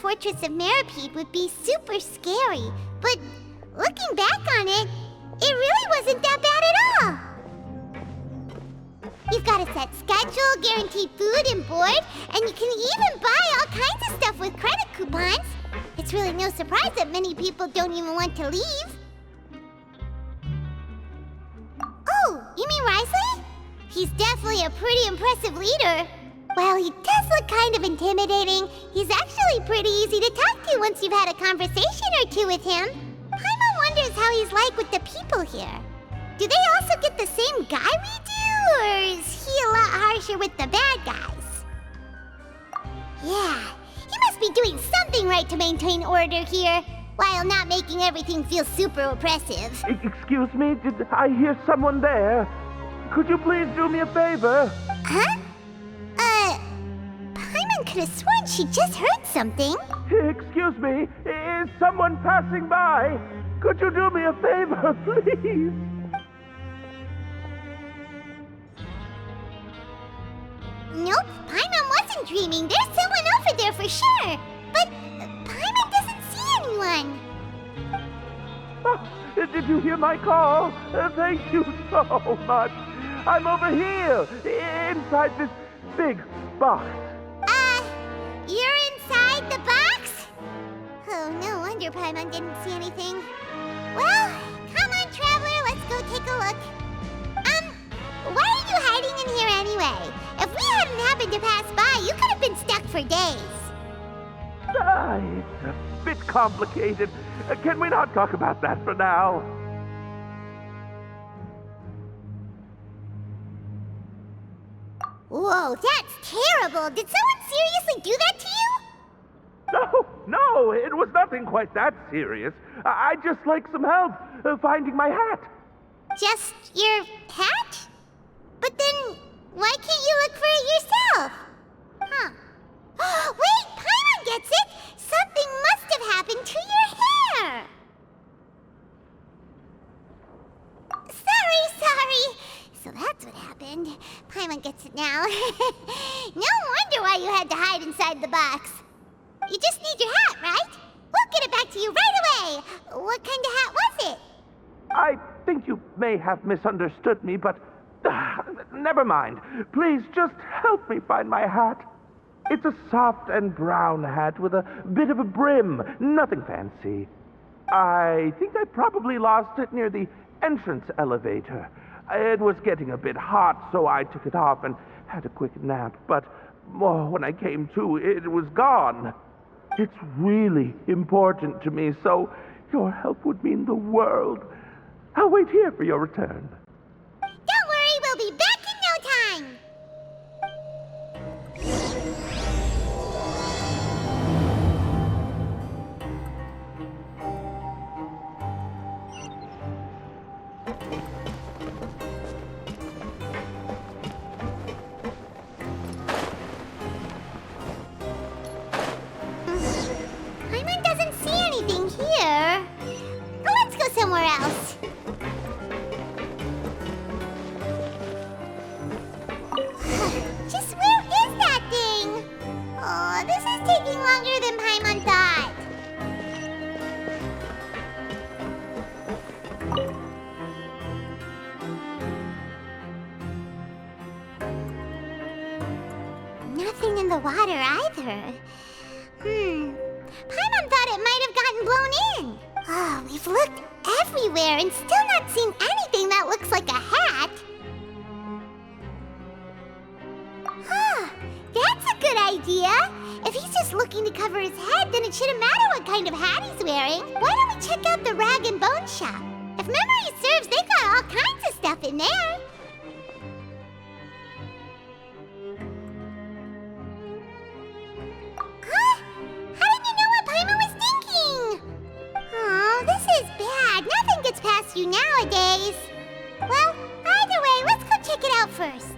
fortress of Meripede would be super scary. But looking back on it, it really wasn't that bad at all. You've got a set schedule, guaranteed food and board, and you can even buy all kinds of stuff with credit coupons. It's really no surprise that many people don't even want to leave. Oh, you mean Wriothesley? He's definitely a pretty impressive leader. While he does look kind of intimidating, he's actually pretty easy to talk to once you've had a conversation or two with him. Paimon wonders how he's like with the people here. Do they also get the same guy we do, or is he a lot harsher with the bad guys? Yeah, he must be doing something right to maintain order here, while not making everything feel super oppressive. Excuse me, did I hear someone there? Could you please do me a favor? Huh? Paimon could have sworn she just heard something. Excuse me, is someone passing by? Could you do me a favor, please? Nope, Paimon wasn't dreaming. There's someone over there for sure. But Paimon doesn't see anyone. Oh, did you hear my call? Thank you so much. I'm over here, inside this big box. You're inside the box? Oh, no wonder Paimon didn't see anything. Well, come on, traveler, let's go take a look. Why are you hiding in here anyway? If we hadn't happened to pass by, you could have been stuck for days. It's a bit complicated. Can we not talk about that for now? Whoa, that's terrible. Did someone seriously do that to you? No, it was nothing quite that serious. I'd just like some help finding my hat. Just your hat? But then, why can't you look for it yourself? Huh. Wait, Paimon gets it! Something must have happened to your hair! Sorry. So that's what happened. Paimon gets it now. No wonder why you had to hide inside the box. You just need your hat, right? We'll get it back to you right away. What kind of hat was it? I think you may have misunderstood me, but never mind. Please just help me find my hat. It's a soft and brown hat with a bit of a brim. Nothing fancy. I think I probably lost it near the entrance elevator. It was getting a bit hot, so I took it off and had a quick nap. But when I came to, it was gone. It's really important to me, so your help would mean the world. I'll wait here for your return. Don't worry, we'll be back in no time. Paimon doesn't see anything here. Let's go somewhere else. Just where is that thing? Oh, this is taking longer than Paimon thought. Nothing in the water either. Paimon thought it might have gotten blown in. Oh, we've looked everywhere and still not seen anything that looks like a hat. Huh, that's a good idea. If he's just looking to cover his head, then it shouldn't matter what kind of hat he's wearing. Why don't we check out the rag and bone shop? If memory serves, they got all kinds of stuff in there. Huh? How did you know what Paimon was thinking? Oh, this is bad. Nothing gets past you nowadays. Well, either way, let's go check it out first.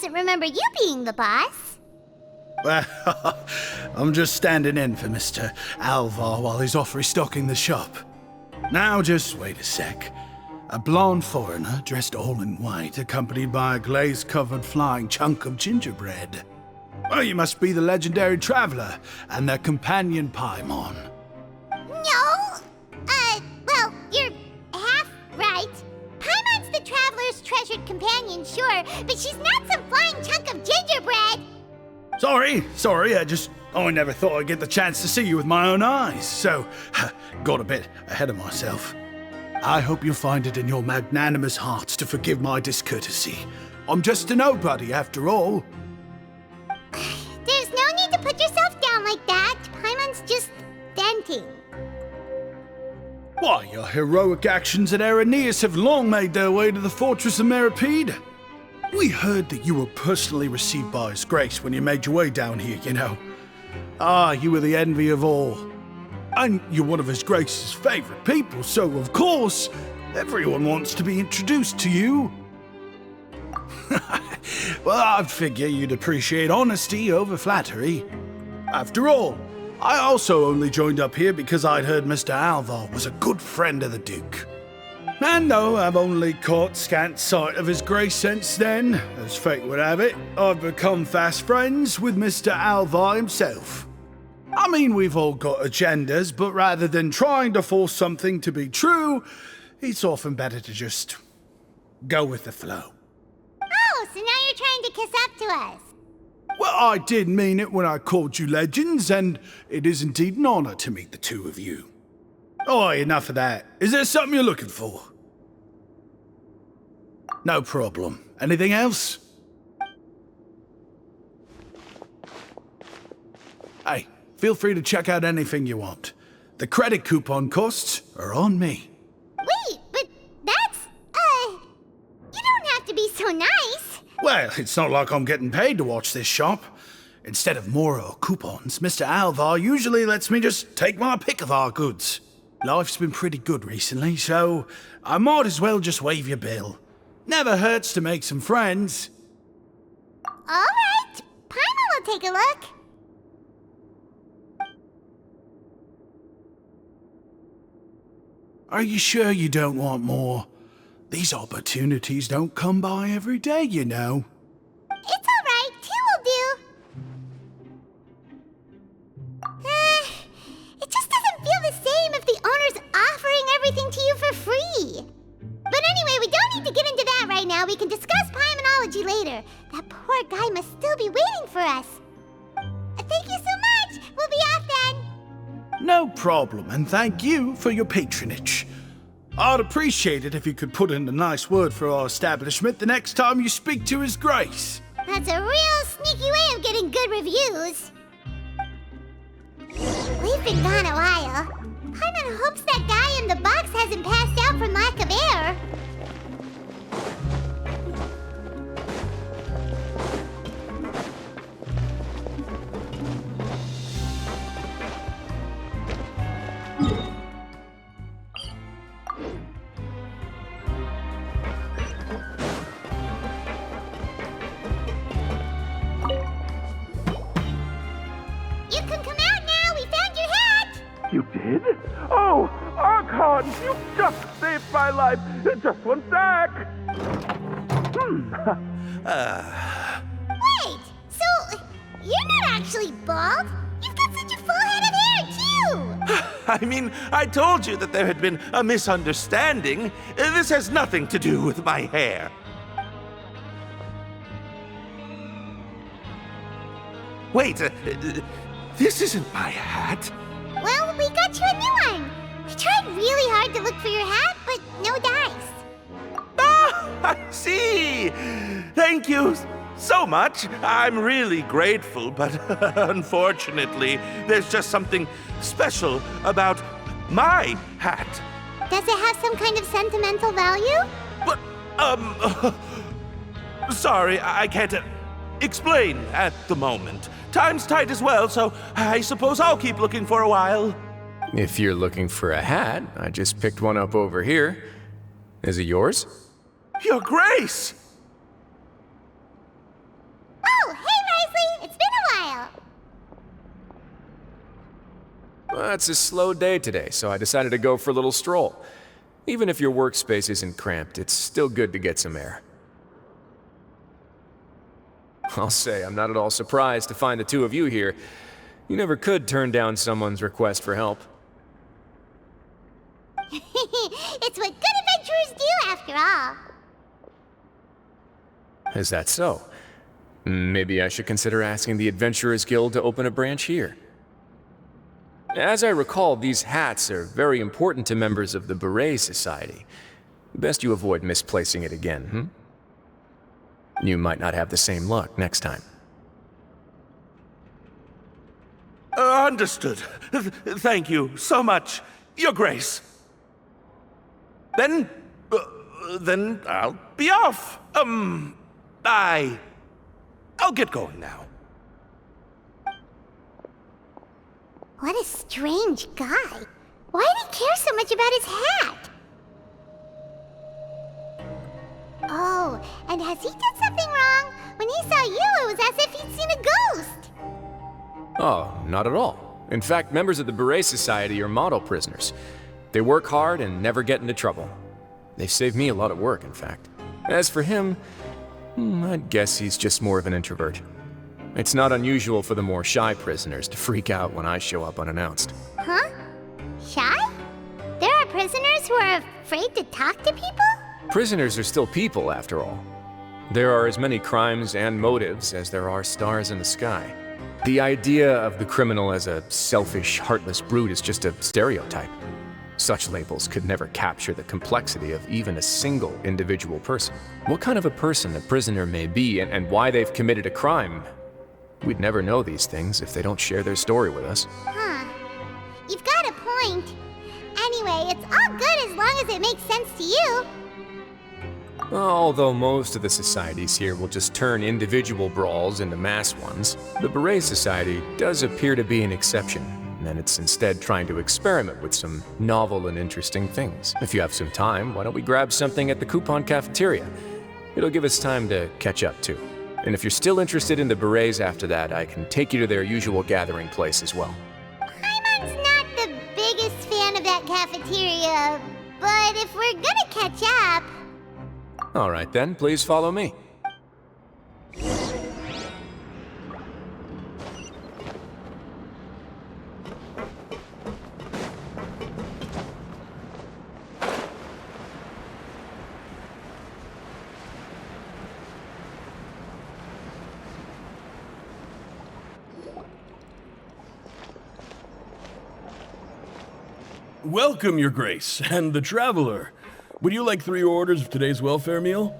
doesn't remember you being the boss. Well, I'm just standing in for Mr. Alvar while he's off restocking the shop. Now just wait a sec. A blonde foreigner dressed all in white, accompanied by a glaze-covered flying chunk of gingerbread. Well, you must be the legendary traveler and their companion Paimon. No! Well, you're half right. Paimon's the traveler's treasured companion, sure, but she's not some flying chunk of gingerbread! Sorry, I never thought I'd get the chance to see you with my own eyes, so got a bit ahead of myself. I hope you'll find it in your magnanimous hearts to forgive my discourtesy. I'm just a nobody, after all. There's no need to put yourself down like that. Paimon's just denting. Why, your heroic actions at Araneus have long made their way to the fortress of Meripede. We heard that you were personally received by His Grace when you made your way down here, you know. You were the envy of all. And you're one of His Grace's favorite people, so of course, everyone wants to be introduced to you. Well, I'd figure you'd appreciate honesty over flattery. After all, I also only joined up here because I'd heard Mr. Alvar was a good friend of the Duke. And though I've only caught scant sight of His Grace since then, as fate would have it, I've become fast friends with Mr. Alvar himself. I mean, we've all got agendas, but rather than trying to force something to be true, it's often better to just go with the flow. Oh, so now you're trying to kiss up to us. Well, I did mean it when I called you legends, and it is indeed an honor to meet the two of you. Oh, enough of that. Is there something you're looking for? No problem. Anything else? Hey, feel free to check out anything you want. The credit coupon costs are on me. Wait, but that's, you don't have to be so nice. Well, it's not like I'm getting paid to watch this shop. Instead of more coupons, Mr. Alvar usually lets me just take my pick of our goods. Life's been pretty good recently, so I might as well just waive your bill. Never hurts to make some friends. All right, Paimon will take a look. Are you sure you don't want more? These opportunities don't come by every day, you know. It's all right, two will do. It just doesn't feel the same if the owner's offering everything to you for free. But anyway, we don't need to get into that right now. We can discuss Paimonology later. That poor guy must still be waiting for us. Thank you so much. We'll be off then. No problem, and thank you for your patronage. I'd appreciate it if you could put in a nice word for our establishment the next time you speak to His Grace. That's a real sneaky way of getting good reviews. We've been gone a while. Paimon hopes that guy in the box hasn't passed out from lack of air. You can come out now. We found your hat. You did? Oh, Archon, you just saved my life. Just one sec. Wait, so you're not actually bald? You've got such a full head of hair, too! I mean, I told you that there had been a misunderstanding. This has nothing to do with my hair. Wait, this isn't my hat. Well, we got you a new one. We tried really hard to look for your hat, but no dice. Ah, I see. Thank you so much. I'm really grateful, but unfortunately, there's just something special about my hat. Does it have some kind of sentimental value? But, sorry, I can't explain at the moment. Time's tight as well, so I suppose I'll keep looking for a while. If you're looking for a hat, I just picked one up over here. Is it yours? Your Grace! Well, it's a slow day today, so I decided to go for a little stroll. Even if your workspace isn't cramped, it's still good to get some air. I'll say, I'm not at all surprised to find the two of you here. You never could turn down someone's request for help. It's what good adventurers do, after all. Is that so? Maybe I should consider asking the Adventurers Guild to open a branch here. As I recall, these hats are very important to members of the Beret Society. Best you avoid misplacing it again, You might not have the same luck next time. Understood. Thank you so much, Your Grace. Then I'll be off. I'll get going now. What a strange guy. Why did he care so much about his hat? Oh, and has he done something wrong? When he saw you, it was as if he'd seen a ghost. Oh, not at all. In fact, members of the Beret Society are model prisoners. They work hard and never get into trouble. They've saved me a lot of work, in fact. As for him, I'd guess he's just more of an introvert. It's not unusual for the more shy prisoners to freak out when I show up unannounced. Huh? Shy? There are prisoners who are afraid to talk to people? Prisoners are still people, after all. There are as many crimes and motives as there are stars in the sky. The idea of the criminal as a selfish, heartless brute is just a stereotype. Such labels could never capture the complexity of even a single individual person. What kind of a person a prisoner may be and why they've committed a crime, we'd never know these things if they don't share their story with us. Huh. You've got a point. Anyway, it's all good as long as it makes sense to you. Although most of the societies here will just turn individual brawls into mass ones, the Beret Society does appear to be an exception, and it's instead trying to experiment with some novel and interesting things. If you have some time, why don't we grab something at the Coupon Cafeteria? It'll give us time to catch up too. And if you're still interested in the Berets after that, I can take you to their usual gathering place as well. Paimon's not the biggest fan of that cafeteria, but if we're gonna catch up... All right then, please follow me. Welcome, Your Grace, and the Traveler. Would you like 3 orders of today's welfare meal?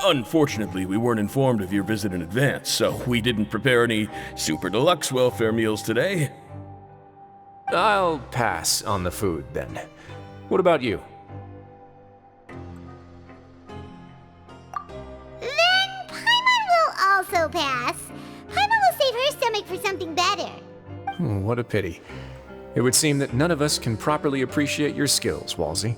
Unfortunately, we weren't informed of your visit in advance, so we didn't prepare any super deluxe welfare meals today. I'll pass on the food then. What about you? Then Paimon will also pass. Paimon will save her stomach for something better. What a pity. It would seem that none of us can properly appreciate your skills, Walsey.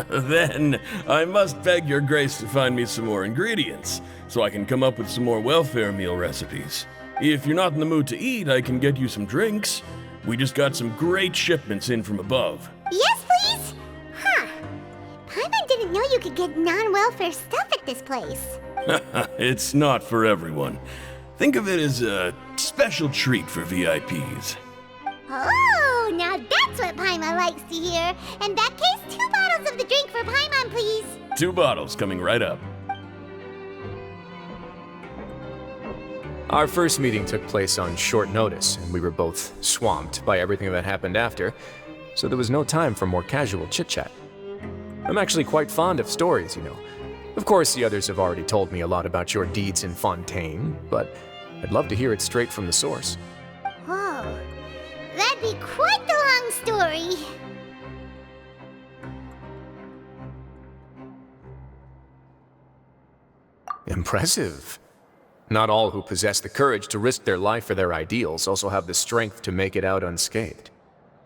Then I must beg Your Grace to find me some more ingredients, so I can come up with some more welfare meal recipes. If you're not in the mood to eat, I can get you some drinks. We just got some great shipments in from above. Yes, please? Huh. Paimon didn't know you could get non-welfare stuff at this place. It's not for everyone. Think of it as a special treat for VIPs. Oh, now that's what Paimon likes to hear. In that case, 2 bottles of the drink for Paimon, please. 2 bottles coming right up. Our first meeting took place on short notice, and we were both swamped by everything that happened after, so there was no time for more casual chit-chat. I'm actually quite fond of stories, you know. Of course, the others have already told me a lot about your deeds in Fontaine, but I'd love to hear it straight from the source. Oh, that'd be quite the long story. Impressive. Not all who possess the courage to risk their life for their ideals also have the strength to make it out unscathed.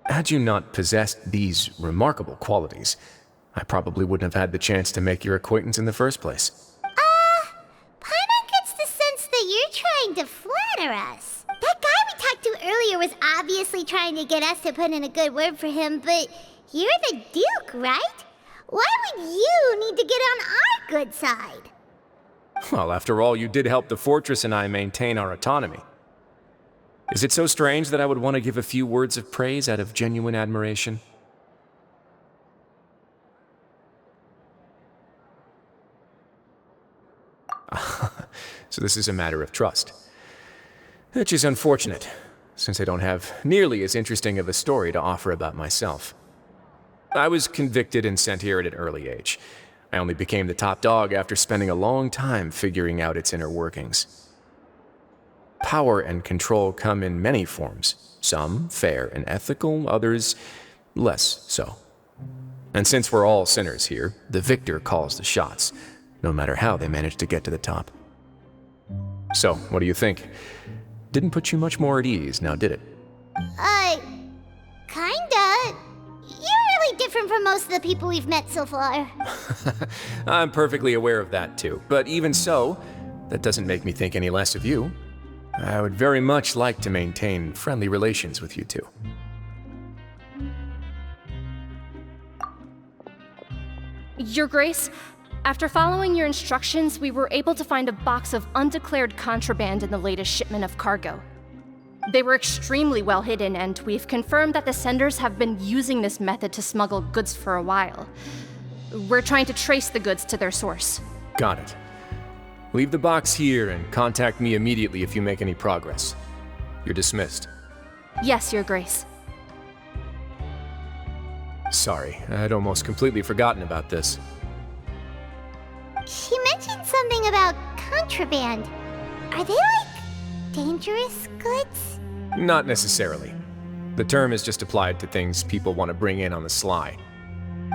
Had you not possessed these remarkable qualities, I probably wouldn't have had the chance to make your acquaintance in the first place. Paimon gets the sense that you're trying to flatter us. That guy we earlier was obviously trying to get us to put in a good word for him, but you're the Duke, right? Why would you need to get on our good side? Well, after all, you did help the fortress and I maintain our autonomy. Is it so strange that I would want to give a few words of praise out of genuine admiration? So this is a matter of trust. Which is unfortunate, since I don't have nearly as interesting of a story to offer about myself. I was convicted and sent here at an early age. I only became the top dog after spending a long time figuring out its inner workings. Power and control come in many forms, some fair and ethical, others less so. And since we're all sinners here, the victor calls the shots, no matter how they manage to get to the top. So, what do you think? Didn't put you much more at ease, now did it? Kinda. You're really different from most of the people we've met so far. I'm perfectly aware of that too, but even so, that doesn't make me think any less of you. I would very much like to maintain friendly relations with you two. Your Grace, after following your instructions, we were able to find a box of undeclared contraband in the latest shipment of cargo. They were extremely well hidden, and we've confirmed that the senders have been using this method to smuggle goods for a while. We're trying to trace the goods to their source. Got it. Leave the box here and contact me immediately if you make any progress. You're dismissed. Yes, Your Grace. Sorry, I'd almost completely forgotten about this. She mentioned something about contraband. Are they like dangerous goods? Not necessarily. The term is just applied to things people want to bring in on the sly.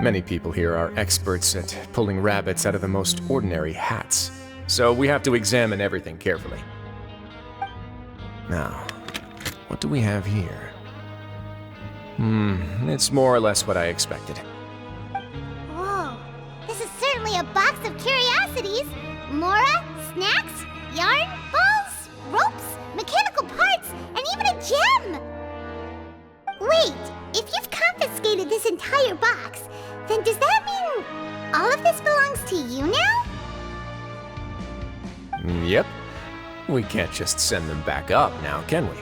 Many people here are experts at pulling rabbits out of the most ordinary hats, so we have to examine everything carefully. Now, what do we have here? It's more or less what I expected. Whoa, this is certainly a box of curiosities. Mora, snacks, yarn, balls, ropes, mechanical parts, and even a gem! Wait, if you've confiscated this entire box, then does that mean all of this belongs to you now? Yep. We can't just send them back up now, can we?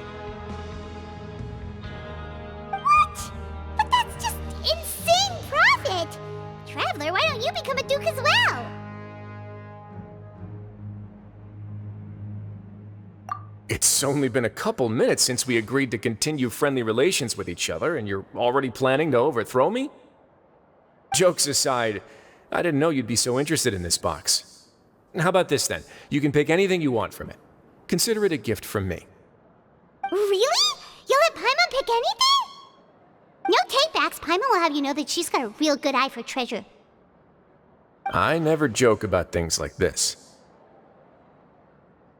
What? But that's just insane profit! Traveler, why don't you become a duke as well? It's only been a couple minutes since we agreed to continue friendly relations with each other, and you're already planning to overthrow me? Jokes aside, I didn't know you'd be so interested in this box. How about this then? You can pick anything you want from it. Consider it a gift from me. Really? You'll let Paimon pick anything? No takebacks. Paimon will have you know that she's got a real good eye for treasure. I never joke about things like this.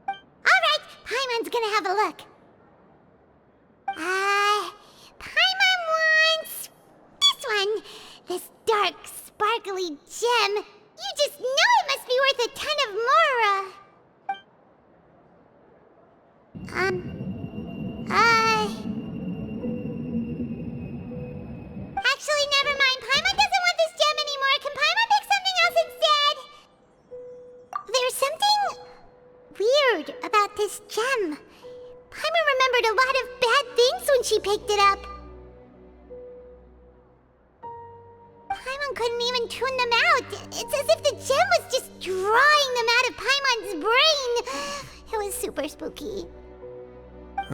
Alright, Paimon's gonna have a look. Paimon wants this one. This dark, sparkly gem. You just know it must be worth a ton of Mora. Actually, never mind. Paimon doesn't want this gem anymore. Can Paimon pick something else instead? There's something weird about this gem. Paimon remembered a lot of bad things when she picked it up. Paimon couldn't even tune them out. It's as if the gem was just drawing them out of Paimon's brain. It was super spooky.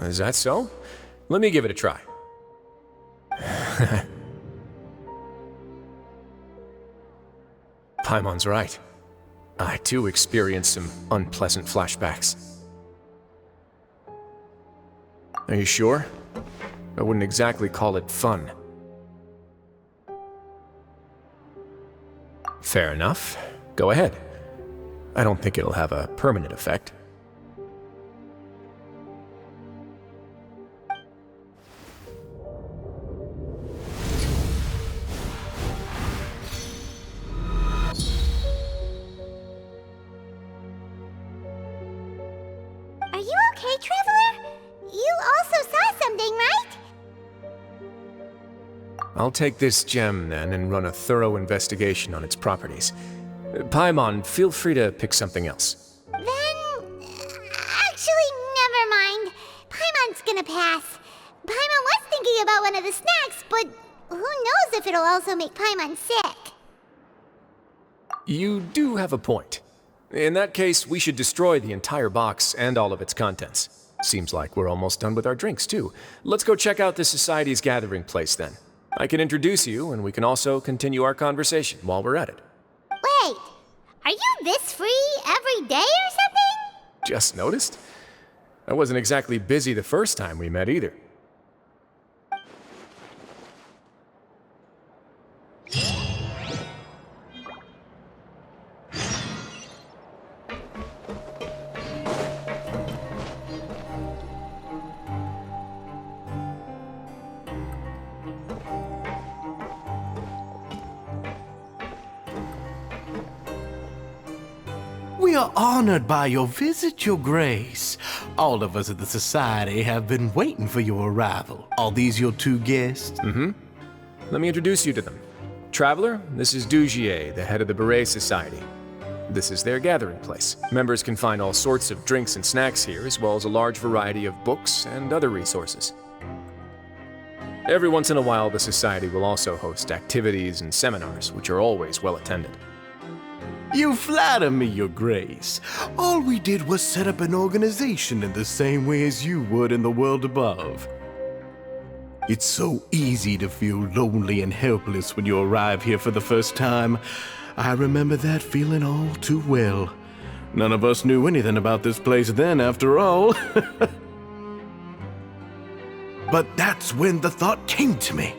Is that so? Let me give it a try. Paimon's right. I too experienced some unpleasant flashbacks. Are you sure? I wouldn't exactly call it fun. Fair enough. Go ahead. I don't think it'll have a permanent effect. Are you okay, Traveler? You also saw something, right? I'll take this gem then and run a thorough investigation on its properties. Paimon, feel free to pick something else. Then... actually, never mind. Paimon's gonna pass. Paimon was thinking about one of the snacks, but who knows if it'll also make Paimon sick. You do have a point. In that case, we should destroy the entire box and all of its contents. Seems like we're almost done with our drinks, too. Let's go check out the Society's gathering place, then. I can introduce you, and we can also continue our conversation while we're at it. Wait, are you this free every day or something? Just noticed? I wasn't exactly busy the first time we met, either. We are honored by your visit, Your Grace. All of us at the Society have been waiting for your arrival. Are these your two guests? Let me introduce you to them. Traveler, this is Dougier, the head of the Beret Society. This is their gathering place. Members can find all sorts of drinks and snacks here, as well as a large variety of books and other resources. Every once in a while, the Society will also host activities and seminars, which are always well attended. You flatter me, Your Grace. All we did was set up an organization in the same way as you would in the world above. It's so easy to feel lonely and helpless when you arrive here for the first time. I remember that feeling all too well. None of us knew anything about this place then, after all. But that's when the thought came to me.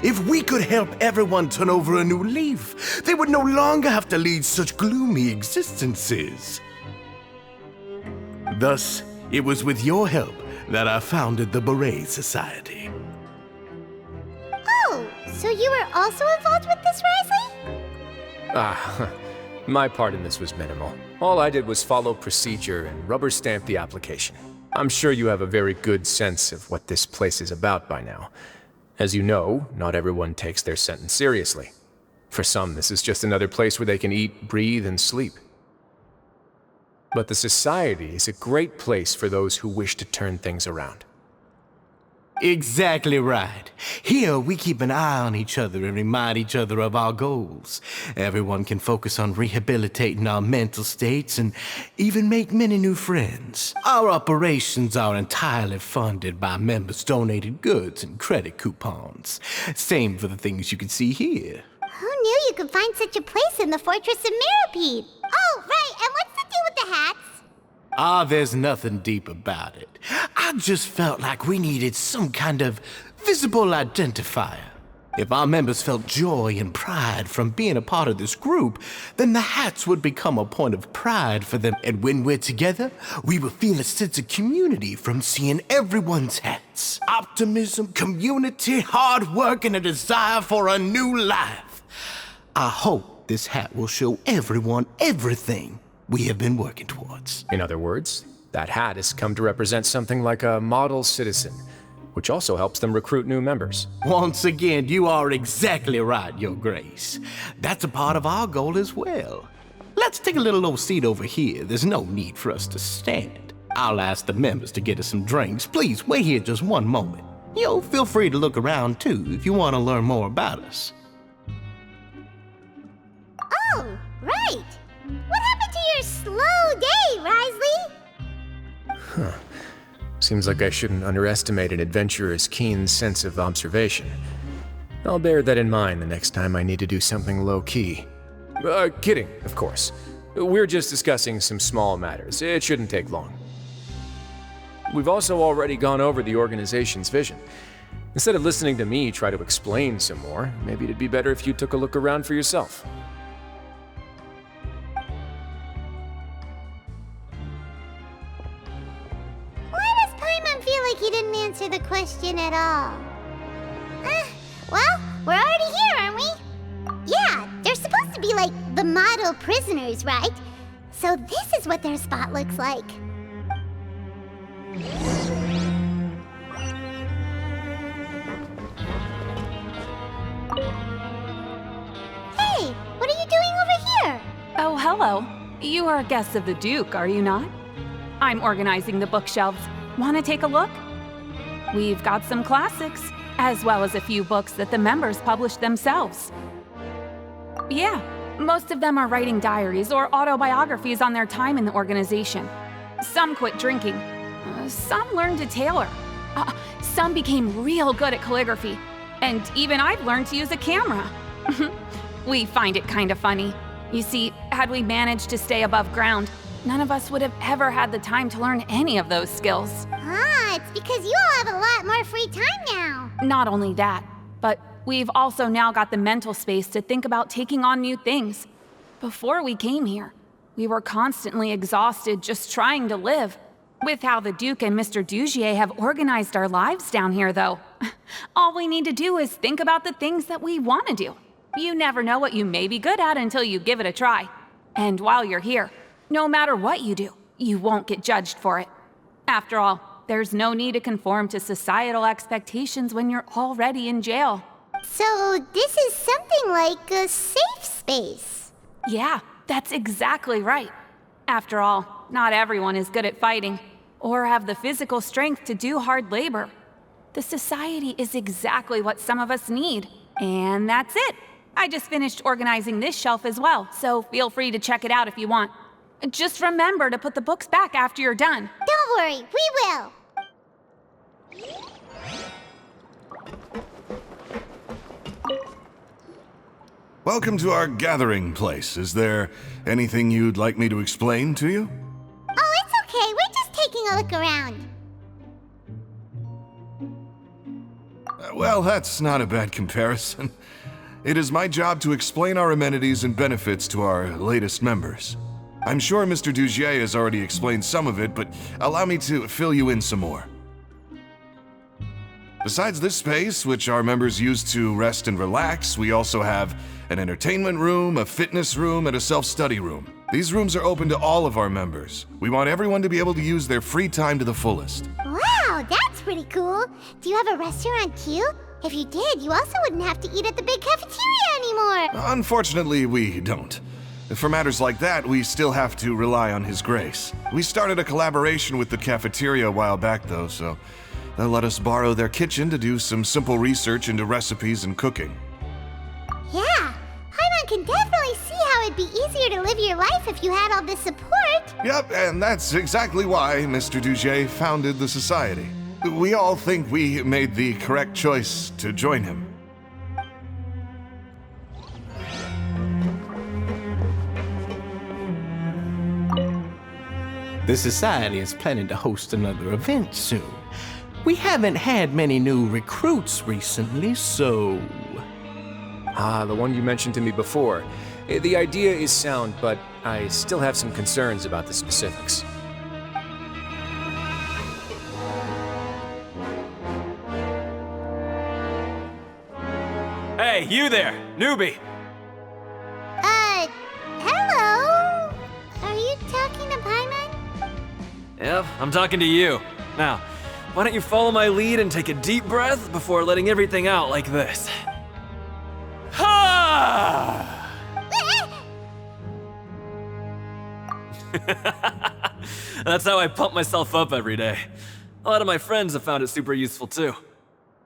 If we could help everyone turn over a new leaf, they would no longer have to lead such gloomy existences. Thus, it was with your help that I founded the Beret Society. Oh, so you were also involved with this, Wriothesley? My part in this was minimal. All I did was follow procedure and rubber stamp the application. I'm sure you have a very good sense of what this place is about by now. As you know, not everyone takes their sentence seriously. For some, this is just another place where they can eat, breathe, and sleep. But the Society is a great place for those who wish to turn things around. Exactly right. Here, we keep an eye on each other and remind each other of our goals. Everyone can focus on rehabilitating our mental states and even make many new friends. Our operations are entirely funded by members' donated goods and credit coupons. Same for the things you can see here. Who knew you could find such a place in the Fortress of Mirapede? Oh, right, and what's the deal with the hats? There's nothing deep about it. I just felt like we needed some kind of visible identifier. If our members felt joy and pride from being a part of this group, then the hats would become a point of pride for them. And when we're together, we will feel a sense of community from seeing everyone's hats. Optimism, community, hard work, and a desire for a new life. I hope this hat will show everyone everything we have been working towards. In other words, that hat has come to represent something like a model citizen, which also helps them recruit new members. Once again, you are exactly right, Your Grace. That's a part of our goal as well. Let's take a little old seat over here. There's no need for us to stand. I'll ask the members to get us some drinks. Please wait here just one moment. Feel free to look around too if you want to learn more about us. Oh, right. What happened to your slow day, Wriothesley? Seems like I shouldn't underestimate an adventurer's keen sense of observation. I'll bear that in mind the next time I need to do something low-key. Kidding, of course. We're just discussing some small matters. It shouldn't take long. We've also already gone over the organization's vision. Instead of listening to me try to explain some more, maybe it'd be better if you took a look around for yourself. He didn't answer the question at all. Well, we're already here, aren't we? Yeah, they're supposed to be like the model prisoners, right? So this is what their spot looks like. hello. You are guests of the Duke, are you not? I'm organizing the bookshelves. Want to take a look? We've got some classics, as well as a few books that the members published themselves. Yeah, most of them are writing diaries or autobiographies on their time in the organization. Some quit drinking. Some learned to tailor. Some became real good at calligraphy. And even I've learned to use a camera. We find it kind of funny. You see, had we managed to stay above ground, none of us would have ever had the time to learn any of those skills. Ah, it's because you all have a lot more free time now. Not only that, but we've also now got the mental space to think about taking on new things. Before we came here, we were constantly exhausted just trying to live. With how the Duke and Mr. Dougier have organized our lives down here, though, all we need to do is think about the things that we want to do. You never know what you may be good at until you give it a try. And while you're here, no matter what you do, you won't get judged for it. After all, there's no need to conform to societal expectations when you're already in jail. So this is something like a safe space. Yeah, that's exactly right. After all, not everyone is good at fighting, or have the physical strength to do hard labor. The society is exactly what some of us need, and that's it. I just finished organizing this shelf as well, so feel free to check it out if you want. Just remember to put the books back after you're done. Don't worry, we will. Welcome to our gathering place. Is there anything you'd like me to explain to you? Oh, it's okay. We're just taking a look around. Well, that's not a bad comparison. It is my job to explain our amenities and benefits to our latest members. I'm sure Mr. Dougier has already explained some of it, but allow me to fill you in some more. Besides this space, which our members use to rest and relax, we also have an entertainment room, a fitness room, and a self-study room. These rooms are open to all of our members. We want everyone to be able to use their free time to the fullest. Wow, that's pretty cool. Do you have a restaurant too? If you did, you also wouldn't have to eat at the big cafeteria anymore. Unfortunately, we don't. For matters like that, we still have to rely on His grace. We started a collaboration with the cafeteria a while back, though, so they'll let us borrow their kitchen to do some simple research into recipes and cooking. Yeah, Paimon can definitely see how it'd be easier to live your life if you had all this support. Yep, and that's exactly why Mr. Dougier founded the society. We all think we made the correct choice to join him. The Society is planning to host another event soon. We haven't had many new recruits recently, so... Ah, the one you mentioned to me before. The idea is sound, but I still have some concerns about the specifics. Hey, you there, newbie! Hello? Are you talking to Paimon? Yep, I'm talking to you. Now, why don't you follow my lead and take a deep breath before letting everything out like this? Ha! That's how I pump myself up every day. A lot of my friends have found it super useful too.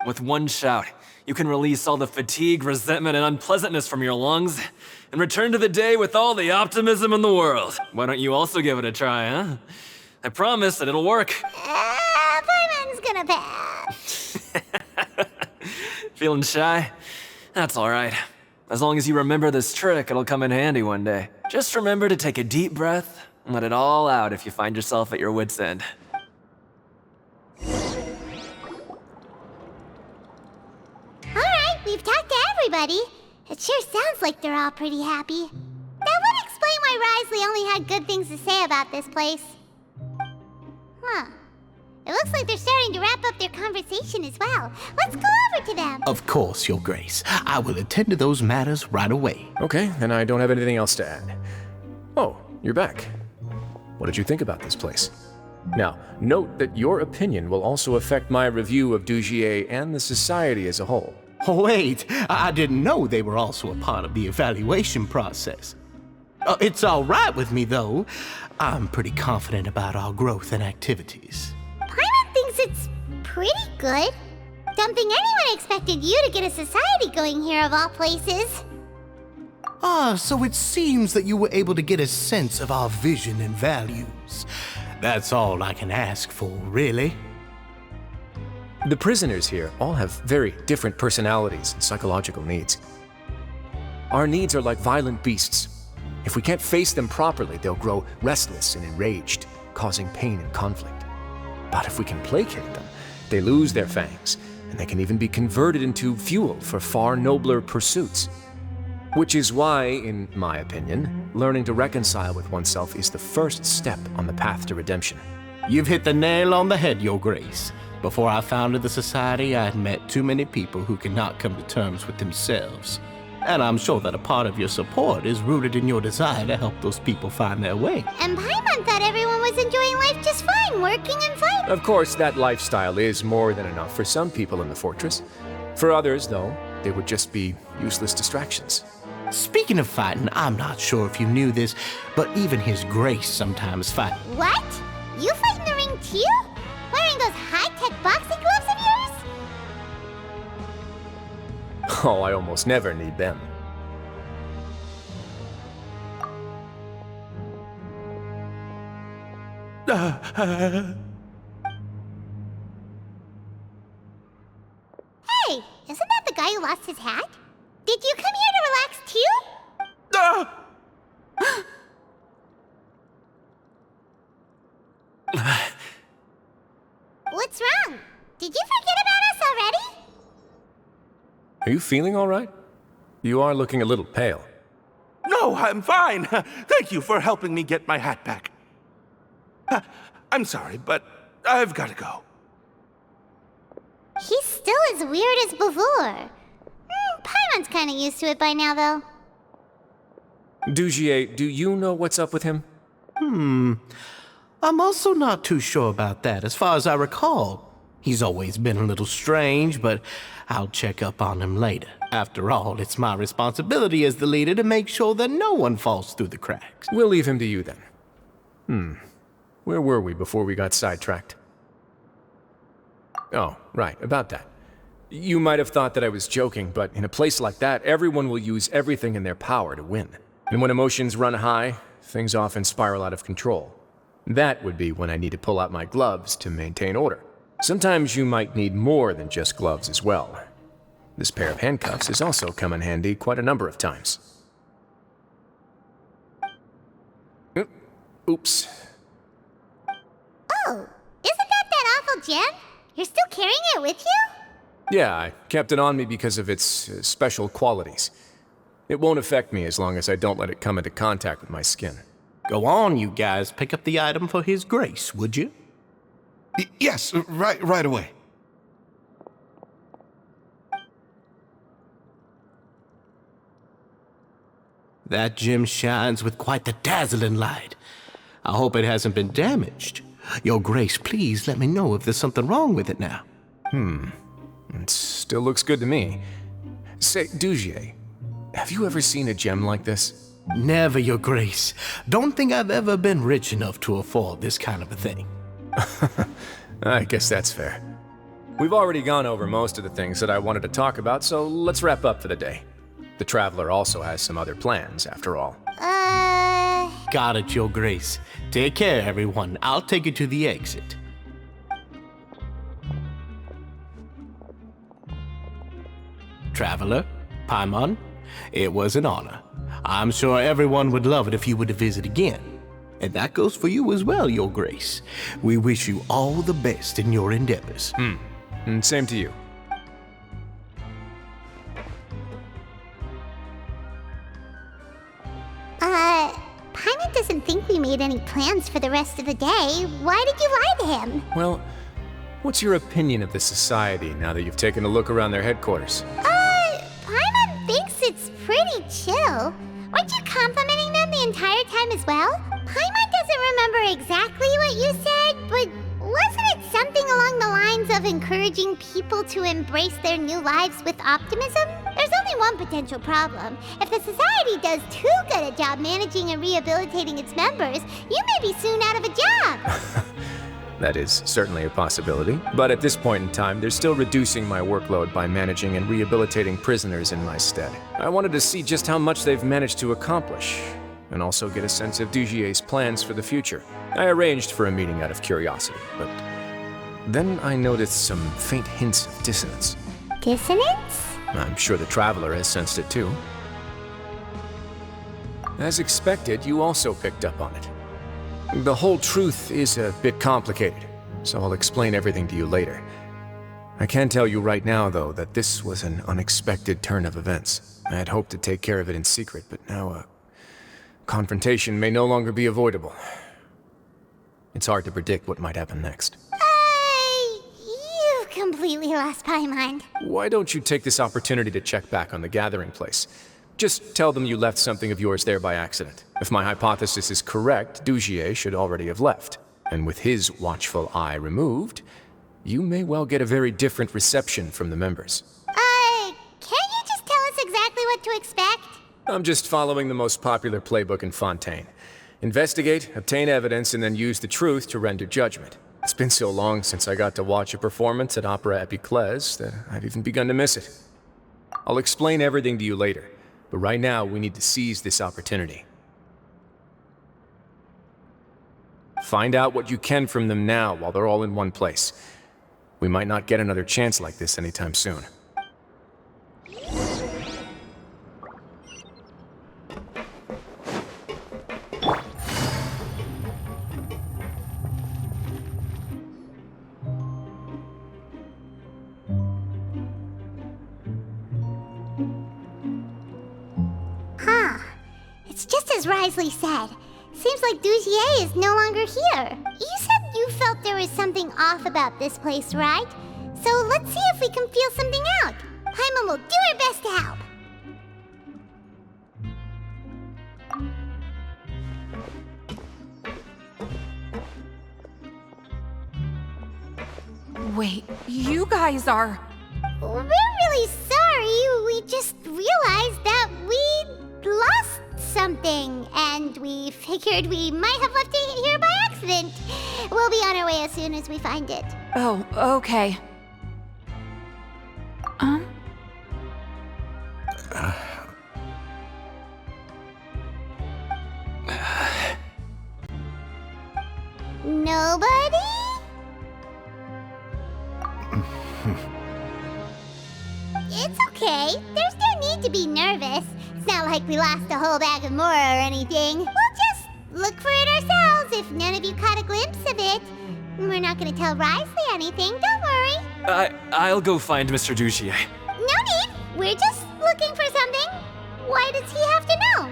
With one shout, you can release all the fatigue, resentment, and unpleasantness from your lungs and return to the day with all the optimism in the world. Why don't you also give it a try, huh? I promise that it'll work. Paimon's gonna pass. Feeling shy? That's all right. As long as you remember this trick, it'll come in handy one day. Just remember to take a deep breath and let it all out if you find yourself at your wit's end. Alright, we've talked to everybody. It sure sounds like they're all pretty happy. That would explain why Wriothesley only had good things to say about this place. Huh. It looks like they're starting to wrap up their conversation as well. Let's go over to them. Of course, Your Grace. I will attend to those matters right away. Okay, then I don't have anything else to add. Oh, you're back. What did you think about this place? Now, note that your opinion will also affect my review of Dougier and the society as a whole. Wait, I didn't know they were also a part of the evaluation process. It's all right with me, though. I'm pretty confident about our growth and activities. Paimon thinks it's pretty good. Don't think anyone expected you to get a society going here of all places. Ah, so it seems that you were able to get a sense of our vision and values. That's all I can ask for, really. The prisoners here all have very different personalities and psychological needs. Our needs are like violent beasts. If we can't face them properly, they'll grow restless and enraged, causing pain and conflict. But if we can placate them, they lose their fangs, and they can even be converted into fuel for far nobler pursuits. Which is why, in my opinion, learning to reconcile with oneself is the first step on the path to redemption. You've hit the nail on the head, Your Grace. Before I founded the Society, I had met too many people who could not come to terms with themselves. And I'm sure that a part of your support is rooted in your desire to help those people find their way. And Paimon thought everyone was enjoying life just fine, working and fighting. Of course, that lifestyle is more than enough for some people in the fortress. For others, though, they would just be useless distractions. Speaking of fighting, I'm not sure if you knew this, but even His Grace sometimes fights. What? You fight in the ring too? Wearing those high-tech boxing gloves of yours? Oh, I almost never need them. Hey, isn't that the guy who lost his hat? Did you come here to relax too? What's wrong? Did you forget about us already? Are you feeling all right? You are looking a little pale. No, I'm fine. Thank you for helping me get my hat back. I'm sorry, but I've got to go. He's still as weird as before. Paimon's kind of used to it by now, though. Dougier, do you know what's up with him? I'm also not too sure about that. As far as I recall, he's always been a little strange, but I'll check up on him later. After all, it's my responsibility as the leader to make sure that no one falls through the cracks. We'll leave him to you then. Where were we before we got sidetracked? Oh, right, about that. You might have thought that I was joking, but in a place like that, everyone will use everything in their power to win. And when emotions run high, things often spiral out of control. That would be when I need to pull out my gloves to maintain order. Sometimes you might need more than just gloves as well. This pair of handcuffs has also come in handy quite a number of times. Oops. Oh, isn't that awful gem? You're still carrying it with you? Yeah, I kept it on me because of its special qualities. It won't affect me as long as I don't let it come into contact with my skin. Go on, you guys. Pick up the item for His Grace, would you? Yes, right away. That gem shines with quite the dazzling light. I hope it hasn't been damaged. Your Grace, please let me know if there's something wrong with it now. It still looks good to me. Say, Dougier, have you ever seen a gem like this? Never, Your Grace. Don't think I've ever been rich enough to afford this kind of a thing. I guess that's fair. We've already gone over most of the things that I wanted to talk about, so let's wrap up for the day. The Traveler also has some other plans, after all. Got it, Your Grace. Take care, everyone. I'll take you to the exit. Traveler, Paimon, it was an honor. I'm sure everyone would love it if you were to visit again. And that goes for you as well, Your Grace. We wish you all the best in your endeavors. And same to you. Paimon doesn't think we made any plans for the rest of the day. Why did you lie to him? Well, what's your opinion of the Society now that you've taken a look around their headquarters? Paimon thinks it's pretty chill. Weren't you complimenting them the entire time as well? Paimon doesn't remember exactly what you said, but wasn't it something along the lines of encouraging people to embrace their new lives with optimism? There's only one potential problem. If the Society does too good a job managing and rehabilitating its members, you may be soon out of a job. That is certainly a possibility, but at this point in time, they're still reducing my workload by managing and rehabilitating prisoners in my stead. I wanted to see just how much they've managed to accomplish, and also get a sense of Dougier's plans for the future. I arranged for a meeting out of curiosity, but then I noticed some faint hints of dissonance. Dissonance? I'm sure the Traveler has sensed it too. As expected, you also picked up on it. The whole truth is a bit complicated, so I'll explain everything to you later. I can tell you right now, though, that this was an unexpected turn of events. I had hoped to take care of it in secret, but now a confrontation may no longer be avoidable. It's hard to predict what might happen next. You've completely lost my mind. Why don't you take this opportunity to check back on the gathering place? Just tell them you left something of yours there by accident. If my hypothesis is correct, Dougier should already have left. And with his watchful eye removed, you may well get a very different reception from the members. Can't you just tell us exactly what to expect? I'm just following the most popular playbook in Fontaine. Investigate, obtain evidence, and then use the truth to render judgment. It's been so long since I got to watch a performance at Opera Epiclese that I've even begun to miss it. I'll explain everything to you later. But right now, we need to seize this opportunity. Find out what you can from them now while they're all in one place. We might not get another chance like this anytime soon. It's just as Wriothesley said. Seems like Dougier is no longer here. You said you felt there was something off about this place, right? So let's see if we can feel something out. Paimon will do her best to help. Wait, you guys are... We're really sorry. We just realized that we lost something, and we figured we might have left it here by accident. We'll be on our way as soon as we find it. Oh, okay. Nobody? It's okay. There's no need to be nervous. It's not like we lost a whole bag of Mora or anything. We'll just look for it ourselves if none of you caught a glimpse of it. We're not gonna tell Wriothesley anything, don't worry. I'll go find Mr. Dougier. No need. We're just looking for something. Why does he have to know?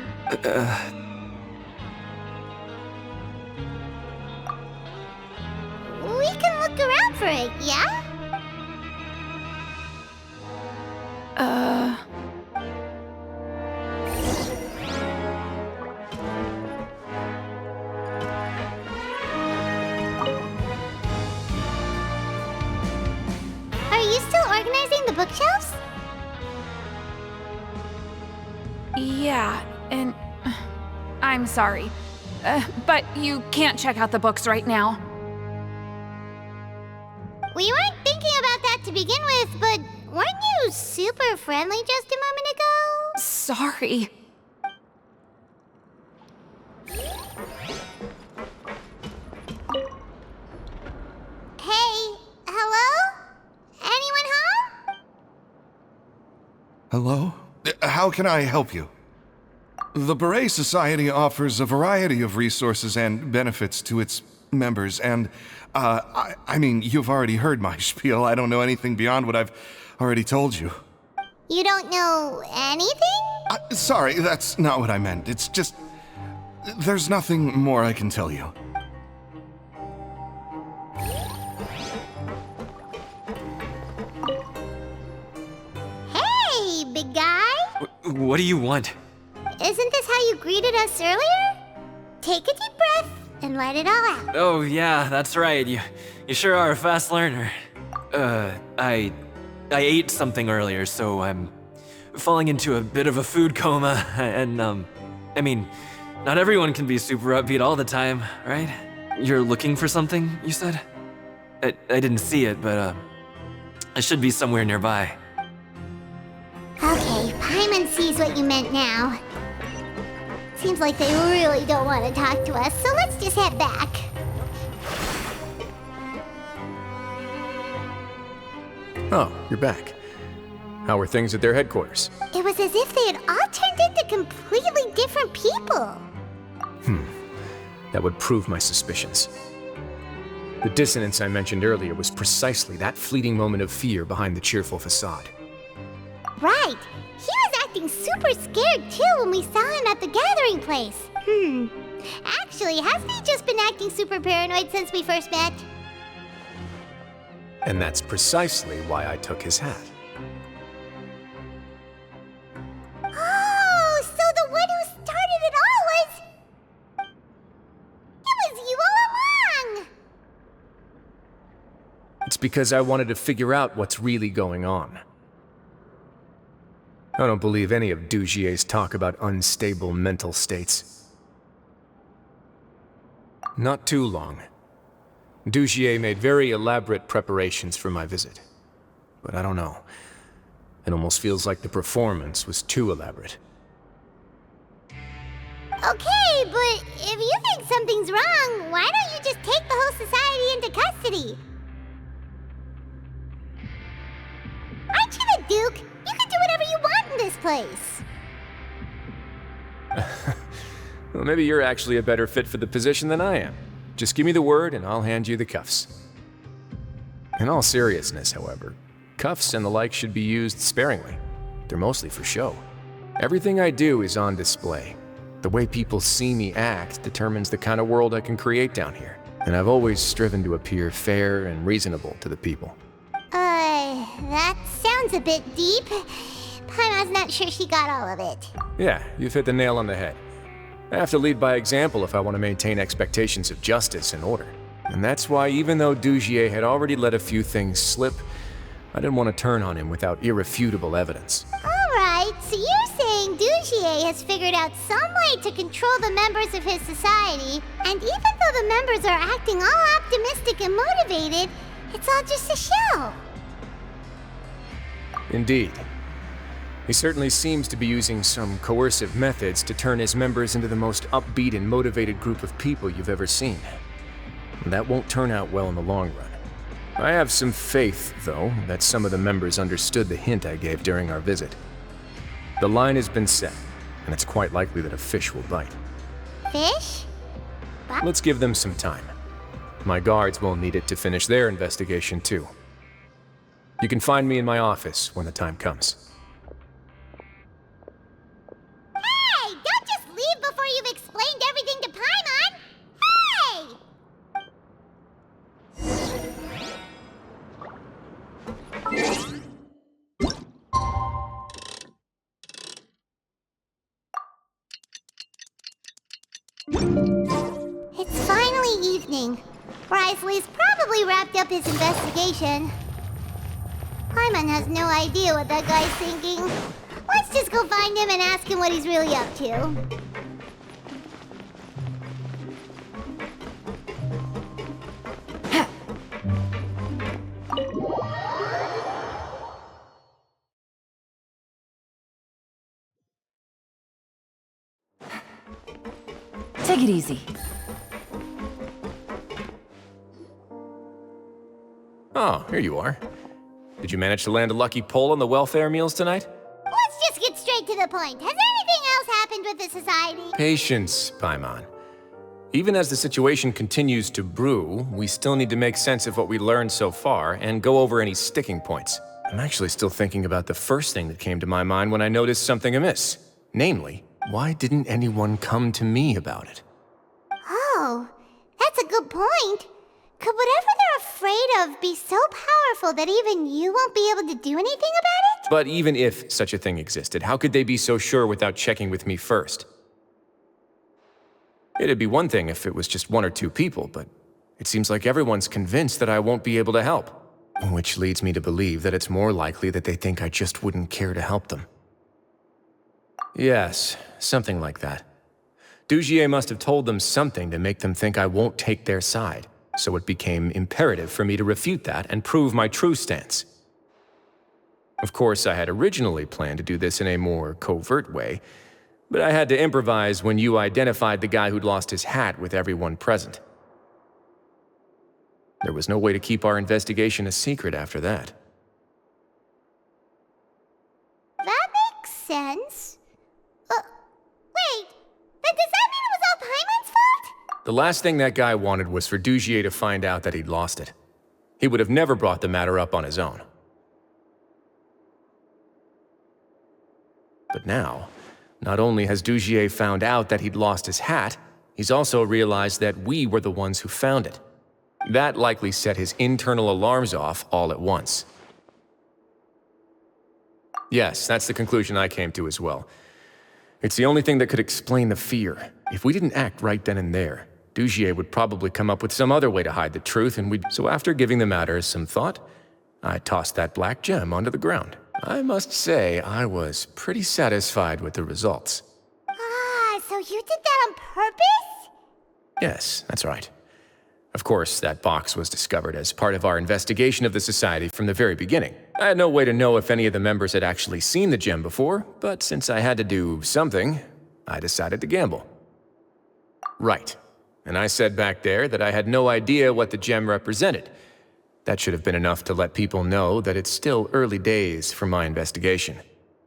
We can look around for it, yeah? Are you still organizing the bookshelves? Yeah, and... I'm sorry. But you can't check out the books right now. We weren't thinking about that to begin with, but weren't you super friendly just a moment ago? Sorry. Hey, hello? Anyone home? Hello? How can I help you? The Beret Society offers a variety of resources and benefits to its members, and, I mean, you've already heard my spiel. I don't know anything beyond what I've already told you. You don't know anything? Sorry, that's not what I meant. It's just... there's nothing more I can tell you. Hey, big guy. What do you want? Isn't this how you greeted us earlier? Take a deep breath and let it all out. Oh yeah, that's right. You sure are a fast learner. I ate something earlier, so I'm falling into a bit of a food coma, and, I mean, not everyone can be super upbeat all the time, right? You're looking for something, you said? I didn't see it, but, I should be somewhere nearby. Okay, Paimon sees what you meant now. Seems like they really don't want to talk to us, so let's just head back. Oh, you're back. How were things at their headquarters? It was as if they had all turned into completely different people. That would prove my suspicions. The dissonance I mentioned earlier was precisely that fleeting moment of fear behind the cheerful facade. Right. He was acting super scared too when we saw him at the gathering place. Actually, hasn't he just been acting super paranoid since we first met? And that's precisely why I took his hat. Oh, so the one who started it all was... It was you all along! It's because I wanted to figure out what's really going on. I don't believe any of Dougier's talk about unstable mental states. Not too long. Dougier made very elaborate preparations for my visit. But I don't know. It almost feels like the performance was too elaborate. Okay, but if you think something's wrong, why don't you just take the whole society into custody? Aren't you the Duke? You can do whatever you want in this place. Well, maybe you're actually a better fit for the position than I am. Just give me the word and I'll hand you the cuffs. In all seriousness, however, cuffs and the like should be used sparingly. They're mostly for show. Everything I do is on display. The way people see me act determines the kind of world I can create down here. And I've always striven to appear fair and reasonable to the people. That sounds a bit deep. Paimon's not sure she got all of it. Yeah, you've hit the nail on the head. I have to lead by example if I want to maintain expectations of justice and order. And that's why even though Dougier had already let a few things slip, I didn't want to turn on him without irrefutable evidence. Alright, so you're saying Dougier has figured out some way to control the members of his society, and even though the members are acting all optimistic and motivated, it's all just a show. Indeed. He certainly seems to be using some coercive methods to turn his members into the most upbeat and motivated group of people you've ever seen. And that won't turn out well in the long run. I have some faith, though, that some of the members understood the hint I gave during our visit. The line has been set, and it's quite likely that a fish will bite. Fish? What? Let's give them some time. My guards will need it to finish their investigation, too. You can find me in my office when the time comes. Hey! Don't just leave before you've explained everything to Paimon! Hey! It's finally evening. Wriothesley's probably wrapped up his investigation. Paimon has no idea what that guy's thinking. Let's just go find him and ask him what he's really up to. Take it easy. Oh, here you are. Did you manage to land a lucky pull on the welfare meals tonight? Let's just get straight to the point. Has anything else happened with the society? Patience, Paimon. Even as the situation continues to brew, we still need to make sense of what we learned so far and go over any sticking points. I'm actually still thinking about the first thing that came to my mind when I noticed something amiss. Namely, why didn't anyone come to me about it? Oh, that's a good point. Could whatever they're afraid of be so powerful that even you won't be able to do anything about it? But even if such a thing existed, how could they be so sure without checking with me first? It'd be one thing if it was just one or two people, but it seems like everyone's convinced that I won't be able to help. Which leads me to believe that it's more likely that they think I just wouldn't care to help them. Yes, something like that. Dougier must have told them something to make them think I won't take their side, so it became imperative for me to refute that and prove my true stance. Of course, I had originally planned to do this in a more covert way, but I had to improvise when you identified the guy who'd lost his hat with everyone present. There was no way to keep our investigation a secret after that. That makes sense. Wait, then does that mean it was all Paimon's fault? The last thing that guy wanted was for Dougier to find out that he'd lost it. He would have never brought the matter up on his own. But now, not only has Dougier found out that he'd lost his hat, he's also realized that we were the ones who found it. That likely set his internal alarms off all at once. Yes, that's the conclusion I came to as well. It's the only thing that could explain the fear. If we didn't act right then and there, Dougier would probably come up with some other way to hide the truth, and we'd... So after giving the matter some thought, I tossed that black gem onto the ground. I must say, I was pretty satisfied with the results. So you did that on purpose? Yes, that's right. Of course, that box was discovered as part of our investigation of the Society from the very beginning. I had no way to know if any of the members had actually seen the gem before, but since I had to do something, I decided to gamble. Right. And I said back there that I had no idea what the gem represented. That should have been enough to let people know that it's still early days for my investigation.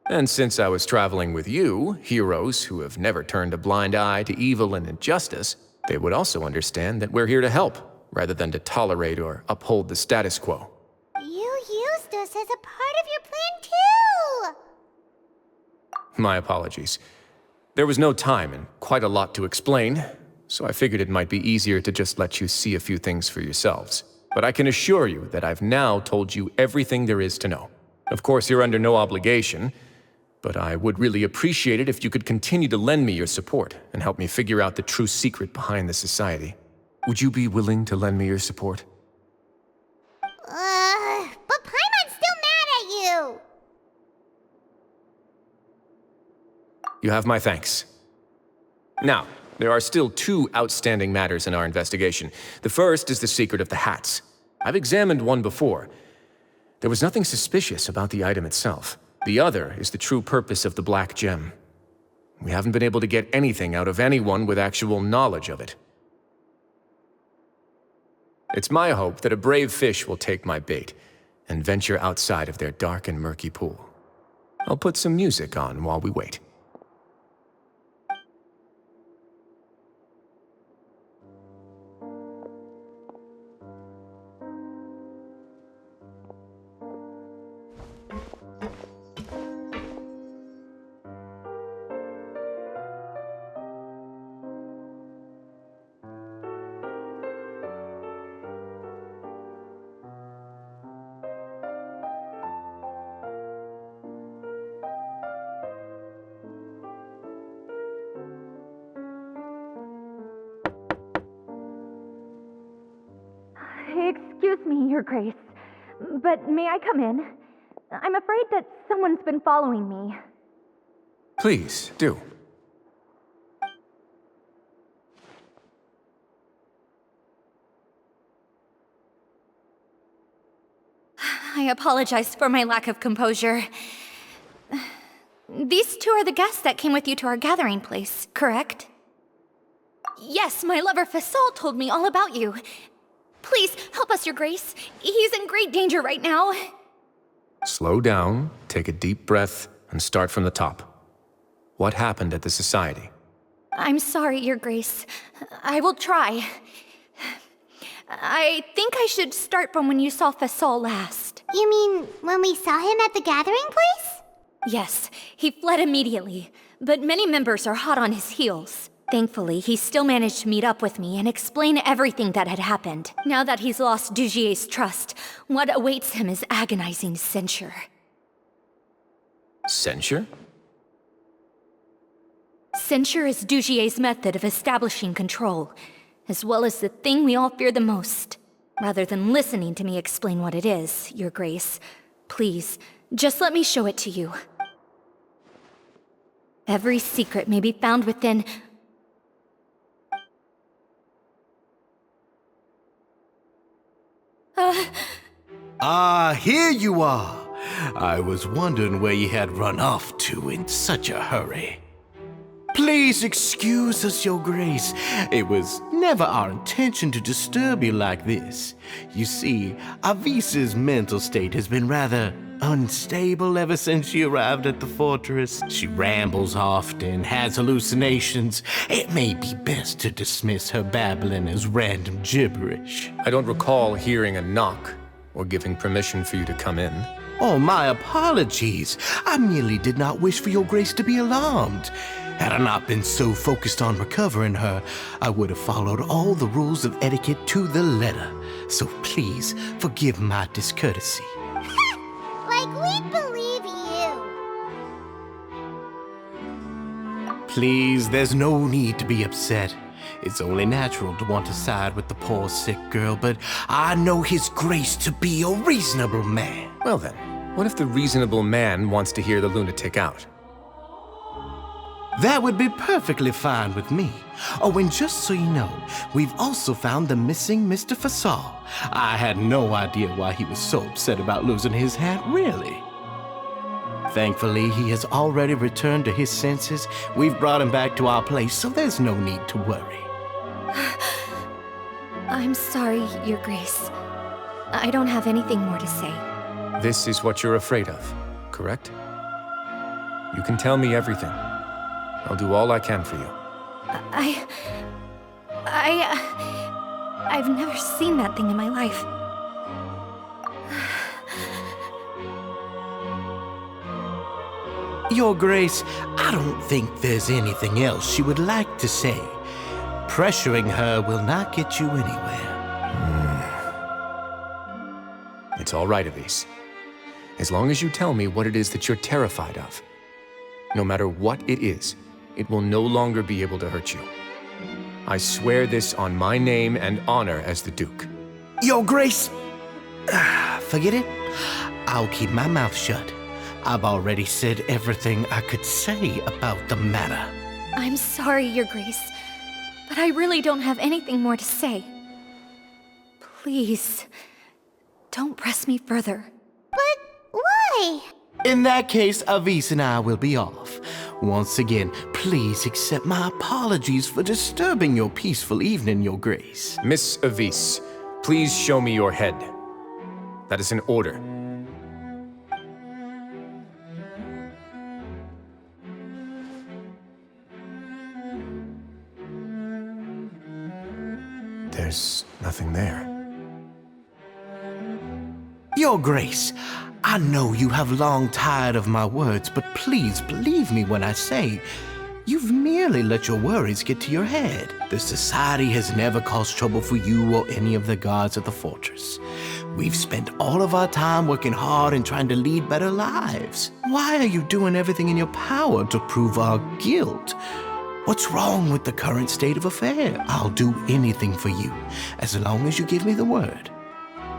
And since I was traveling with you, heroes who have never turned a blind eye to evil and injustice, they would also understand that we're here to help, rather than to tolerate or uphold the status quo. You used us as a part of your plan too! My apologies. There was no time and quite a lot to explain, so I figured it might be easier to just let you see a few things for yourselves. But I can assure you that I've now told you everything there is to know. Of course, you're under no obligation, but I would really appreciate it if you could continue to lend me your support and help me figure out the true secret behind the Society. Would you be willing to lend me your support? But Paimon's still mad at you! You have my thanks. Now, there are still two outstanding matters in our investigation. The first is the secret of the hats. I've examined one before. There was nothing suspicious about the item itself. The other is the true purpose of the black gem. We haven't been able to get anything out of anyone with actual knowledge of it. It's my hope that a brave fish will take my bait and venture outside of their dark and murky pool. I'll put some music on while we wait. Excuse me, Your Grace, but may I come in? I'm afraid that someone's been following me. Please, do. I apologize for my lack of composure. These two are the guests that came with you to our gathering place, correct? Yes, my lover Fasol told me all about you. Please, help us, Your Grace. He's in great danger right now. Slow down, take a deep breath, and start from the top. What happened at the Society? I'm sorry, Your Grace. I will try. I think I should start from when you saw Fasol last. You mean when we saw him at the gathering place? Yes, he fled immediately, but many members are hot on his heels. Thankfully, he still managed to meet up with me and explain everything that had happened. Now that he's lost Dougier's trust, what awaits him is agonizing censure. Censure? Censure is Dougier's method of establishing control, as well as the thing we all fear the most. Rather than listening to me explain what it is, Your Grace, please, just let me show it to you. Every secret may be found within... Here you are. I was wondering where you had run off to in such a hurry. Please excuse us, Your Grace. It was never our intention to disturb you like this. You see, Avice's mental state has been rather unstable ever since she arrived at the fortress. She rambles often, has hallucinations. It may be best to dismiss her babbling as random gibberish. I don't recall hearing a knock or giving permission for you to come in. Oh, my apologies. I merely did not wish for Your Grace to be alarmed. Had I not been so focused on recovering her, I would have followed all the rules of etiquette to the letter. So please, forgive my discourtesy. Like we'd believe you. Please, there's no need to be upset. It's only natural to want to side with the poor sick girl, but I know His Grace to be a reasonable man. Well then, what if the reasonable man wants to hear the lunatic out? That would be perfectly fine with me. Oh, and just so you know, we've also found the missing Mr. Fasal. I had no idea why he was so upset about losing his hat, really. Thankfully, he has already returned to his senses. We've brought him back to our place, so there's no need to worry. I'm sorry, Your Grace. I don't have anything more to say. This is what you're afraid of, correct? You can tell me everything. I'll do all I can for you. I've never seen that thing in my life. Your Grace, I don't think there's anything else she would like to say. Pressuring her will not get you anywhere. It's all right, Avice. As long as you tell me what it is that you're terrified of. No matter what it is, it will no longer be able to hurt you. I swear this on my name and honor as the Duke. Your Grace, forget it. I'll keep my mouth shut. I've already said everything I could say about the matter. I'm sorry, Your Grace, but I really don't have anything more to say. Please, don't press me further. But why? In that case, Avice and I will be off. Once again, please accept my apologies for disturbing your peaceful evening, Your Grace. Miss Avice, please show me your head. That is an order. There's nothing there. Your Grace, I know you have long tired of my words, but please believe me when I say you've merely let your worries get to your head. The Society has never caused trouble for you or any of the guards at the fortress. We've spent all of our time working hard and trying to lead better lives. Why are you doing everything in your power to prove our guilt? What's wrong with the current state of affairs? I'll do anything for you, as long as you give me the word.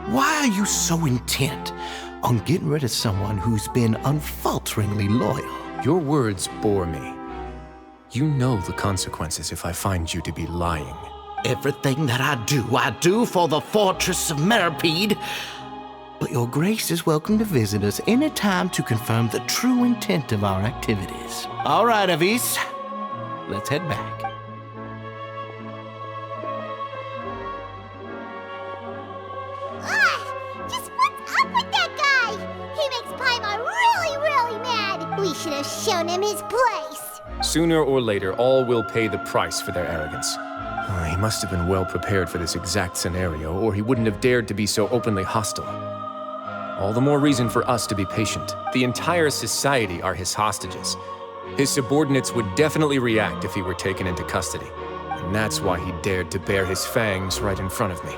Why are you so intent on getting rid of someone who's been unfalteringly loyal? Your words bore me. You know the consequences if I find you to be lying. Everything that I do for the Fortress of Meripede. But Your Grace is welcome to visit us any time to confirm the true intent of our activities. All right, Avice. Let's head back. Just what's up with that guy? He makes Paimon really, really mad. We should have shown him his place. Sooner or later, all will pay the price for their arrogance. He must have been well prepared for this exact scenario, or he wouldn't have dared to be so openly hostile. All the more reason for us to be patient. The entire society are his hostages. His subordinates would definitely react if he were taken into custody. And that's why he dared to bare his fangs right in front of me.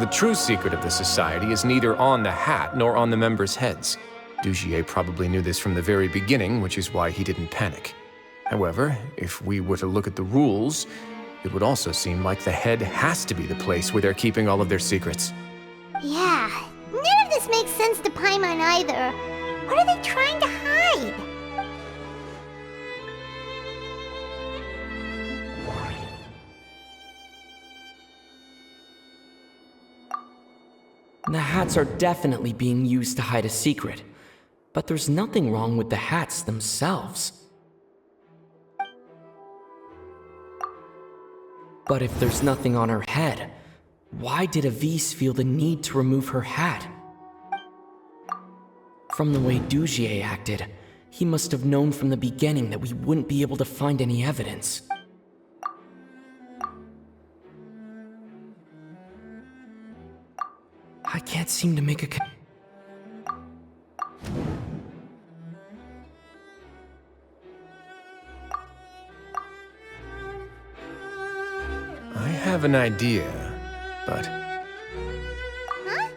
The true secret of the society is neither on the hat nor on the members' heads. Dougier probably knew this from the very beginning, which is why he didn't panic. However, if we were to look at the rules, it would also seem like the head has to be the place where they're keeping all of their secrets. Yeah, none of this makes sense to Paimon either. What are they trying to hide? hide. The hats are definitely being used to hide a secret, but there's nothing wrong with the hats themselves. But if there's nothing on her head, why did Avice feel the need to remove her hat? From the way Dougier acted, he must have known from the beginning that we wouldn't be able to find any evidence. I can't seem to make a I have an idea, but... Huh?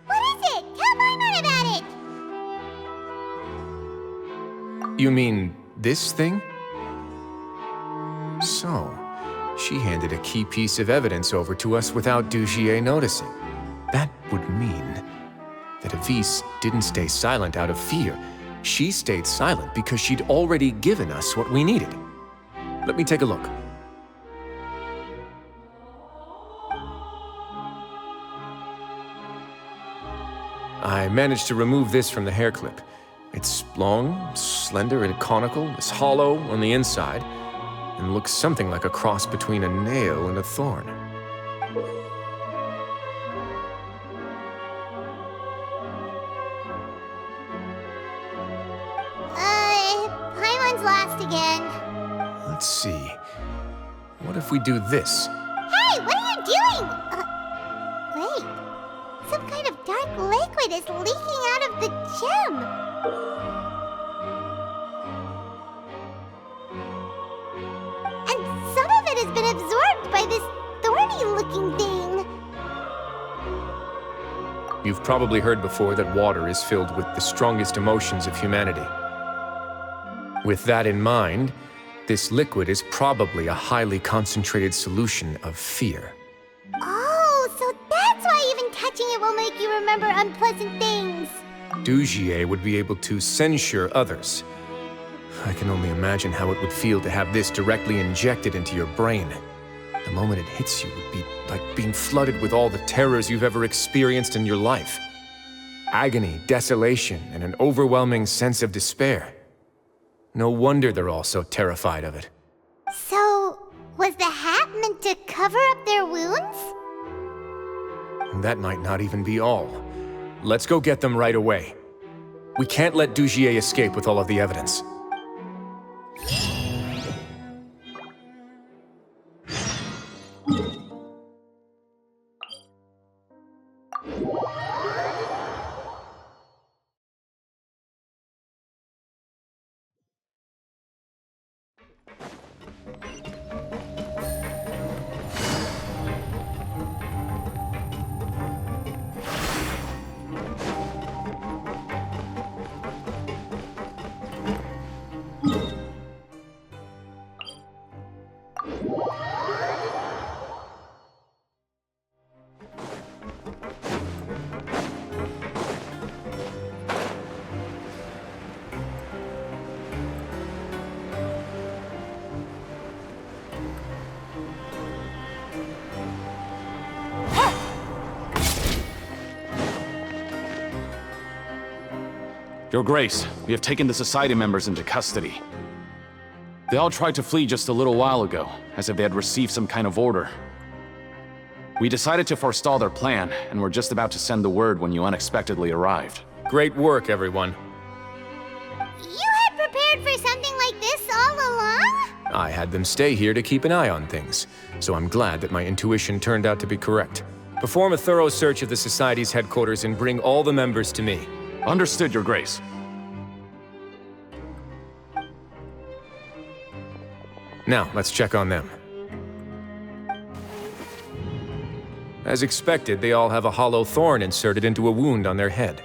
What is it? Tell Paimon about it! You mean this thing? So, she handed a key piece of evidence over to us without Dougier noticing. That would mean that Avice didn't stay silent out of fear. She stayed silent because she'd already given us what we needed. Let me take a look. I managed to remove this from the hair clip. It's long, slender, and conical. It's hollow on the inside, and looks something like a cross between a nail and a thorn. Paimon's lost again. Let's see. What if we do this? Hey, what are you doing? Wait. Some kind of dark liquid is leaking out of the gem. And some of it has been absorbed by this thorny-looking thing. You've probably heard before that water is filled with the strongest emotions of humanity. With that in mind, this liquid is probably a highly concentrated solution of fear. Oh, so that's why even touching it will make you remember unpleasant things. Dougier would be able to censure others. I can only imagine how it would feel to have this directly injected into your brain. The moment it hits you would be like being flooded with all the terrors you've ever experienced in your life. Agony, desolation, and an overwhelming sense of despair. No wonder they're all so terrified of it. So, was the hat meant to cover up their wounds? That might not even be all. Let's go get them right away. We can't let Dougier escape with all of the evidence. Your Grace, we have taken the Society members into custody. They all tried to flee just a little while ago, as if they had received some kind of order. We decided to forestall their plan, and were just about to send the word when you unexpectedly arrived. Great work, everyone. You had prepared for something like this all along? I had them stay here to keep an eye on things, so I'm glad that my intuition turned out to be correct. Perform a thorough search of the Society's headquarters and bring all the members to me. Understood, Your Grace. Now, let's check on them. As expected, they all have a hollow thorn inserted into a wound on their head.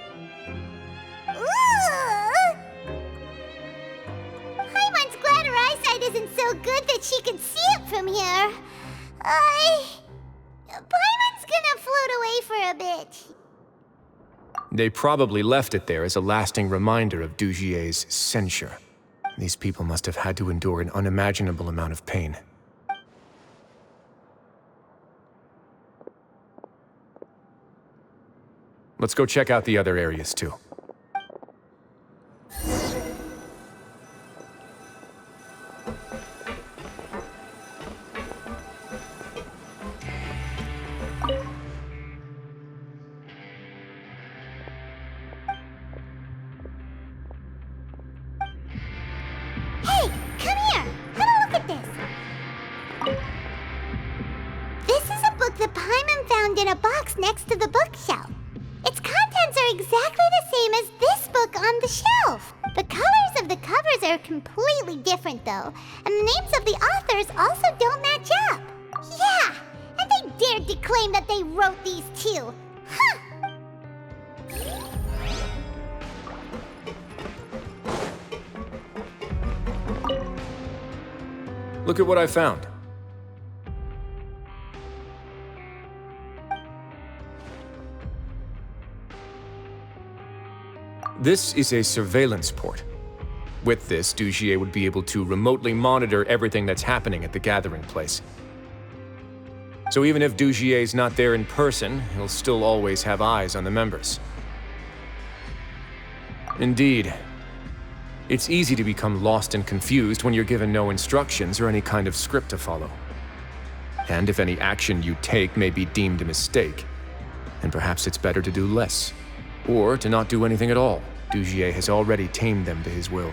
Paimon's glad her eyesight isn't so good that she can see it from here. Paimon's gonna float away for a bit. They probably left it there as a lasting reminder of Dougier's censure. These people must have had to endure an unimaginable amount of pain. Let's go check out the other areas, too. Hey, come here! Have a look at this! This is a book that Paimon found in a box next to the bookshelf. Its contents are exactly the same as this book on the shelf. The colors of the covers are completely different, though, and the names of the authors also don't match up. Yeah, and they dared to claim that they wrote these too. Huh! Look at what I found. This is a surveillance port. With this, Dougier would be able to remotely monitor everything that's happening at the gathering place. So even if Dougier's not there in person, he'll still always have eyes on the members. Indeed. It's easy to become lost and confused when you're given no instructions or any kind of script to follow. And if any action you take may be deemed a mistake, then perhaps it's better to do less. Or to not do anything at all. Dougier has already tamed them to his will.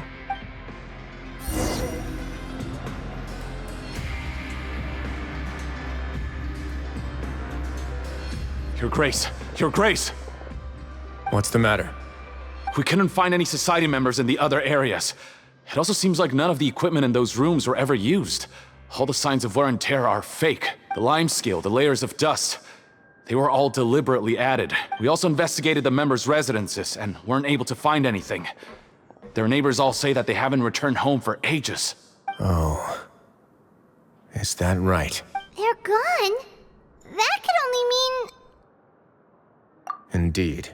Your Grace! Your Grace! What's the matter? We couldn't find any society members in the other areas. It also seems like none of the equipment in those rooms were ever used. All the signs of wear and tear are fake. The lime scale, the layers of dust. They were all deliberately added. We also investigated the members' residences and weren't able to find anything. Their neighbors all say that they haven't returned home for ages. Oh. Is that right? They're gone? That could only mean... Indeed.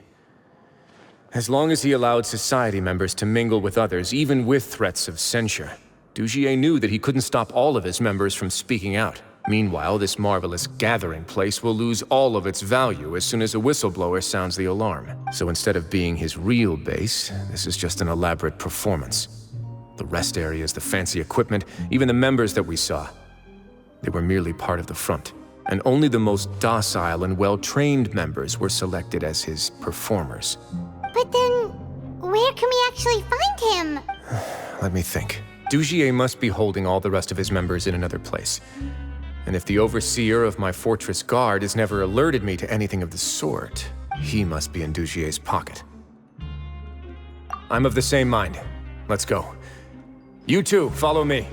As long as he allowed society members to mingle with others, even with threats of censure, Dougier knew that he couldn't stop all of his members from speaking out. Meanwhile, this marvelous gathering place will lose all of its value as soon as a whistleblower sounds the alarm. So instead of being his real base, this is just an elaborate performance. The rest areas, the fancy equipment, even the members that we saw, they were merely part of the front. And only the most docile and well-trained members were selected as his performers. But then, where can we actually find him? Let me think. Dougier must be holding all the rest of his members in another place. And if the overseer of my fortress guard has never alerted me to anything of the sort, he must be in Dougier's pocket. I'm of the same mind. Let's go. You two, follow me.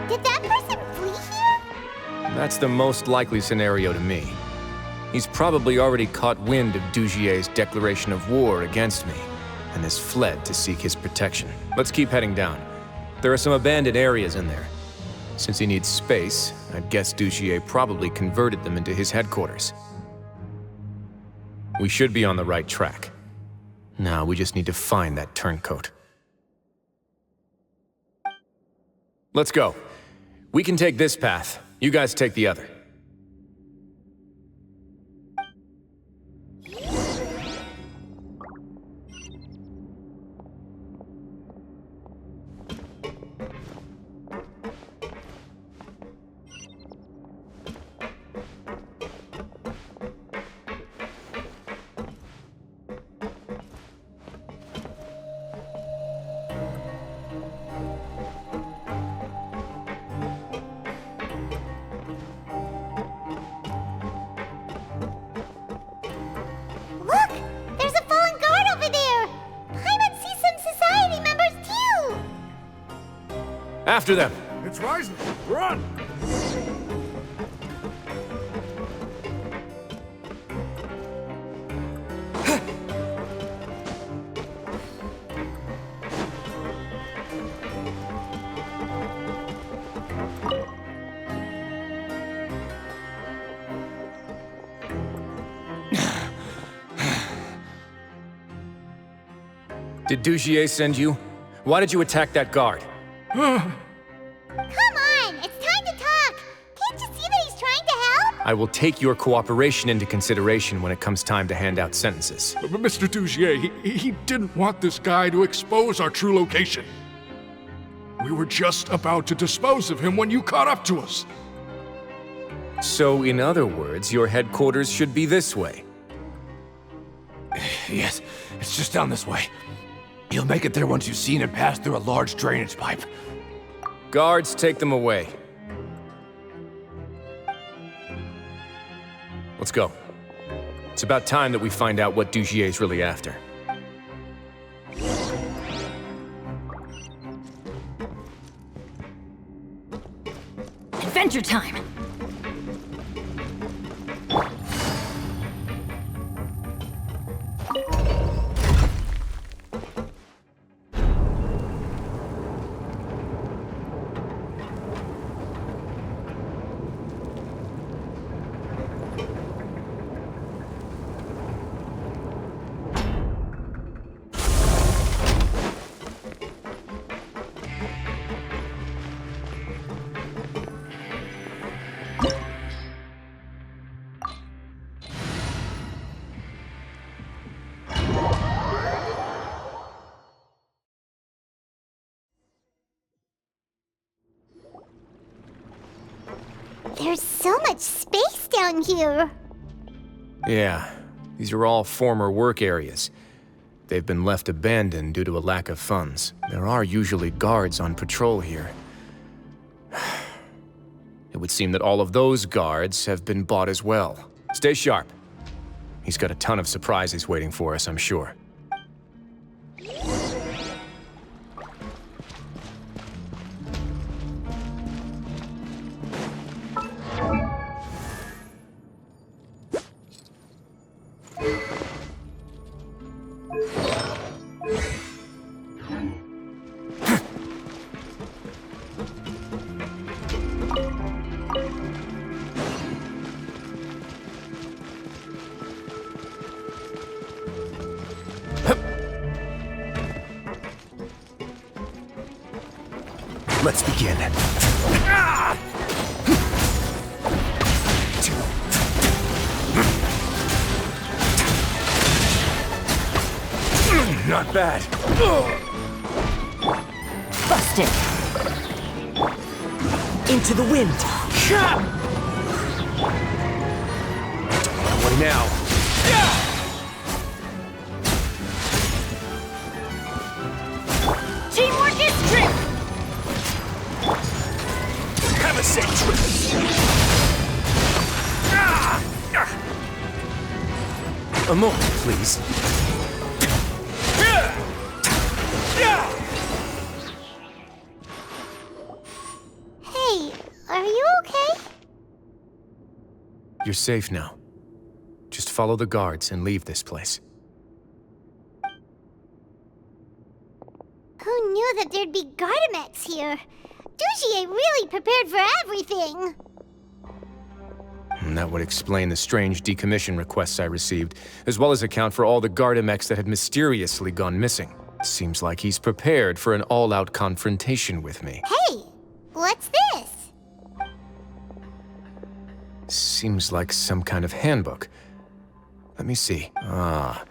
Did that person flee here? That's the most likely scenario to me. He's probably already caught wind of Dougier's declaration of war against me, and has fled to seek his protection. Let's keep heading down. There are some abandoned areas in there. Since he needs space, I'd guess Dougier probably converted them into his headquarters. We should be on the right track. Now we just need to find that turncoat. Let's go. We can take this path. You guys take the other. After them! It's rising! Run! Did dougier send you? Why did you attack that guard? Come on, it's time to talk! Can't you see that he's trying to help? I will take your cooperation into consideration when it comes time to hand out sentences. But Mr. Dougier, he didn't want this guy to expose our true location. We were just about to dispose of him when you caught up to us. So, in other words, your headquarters should be this way. Yes, it's just down this way. You'll make it there once you've seen it pass through a large drainage pipe. Guards, take them away. Let's go. It's about time that we find out what Dougier's really after. Adventure time! There's so much space down here. Yeah, these are all former work areas. They've been left abandoned due to a lack of funds. There are usually guards on patrol here. It would seem that all of those guards have been bought as well. Stay sharp. He's got a ton of surprises waiting for us, I'm sure. Let's begin. Not bad. Busted. Into the wind. What now? Teamwork is strength. Have a safe trip. A moment, please. Hey, are you okay? You're safe now. Just follow the guards and leave this place. Who knew that there'd be Gardamex here? Dougier really prepared for everything. And that would explain the strange decommission requests I received, as well as account for all the Gardamex that had mysteriously gone missing. Seems like he's prepared for an all-out confrontation with me. Hey, what's this? Seems like some kind of handbook. Let me see. Ah,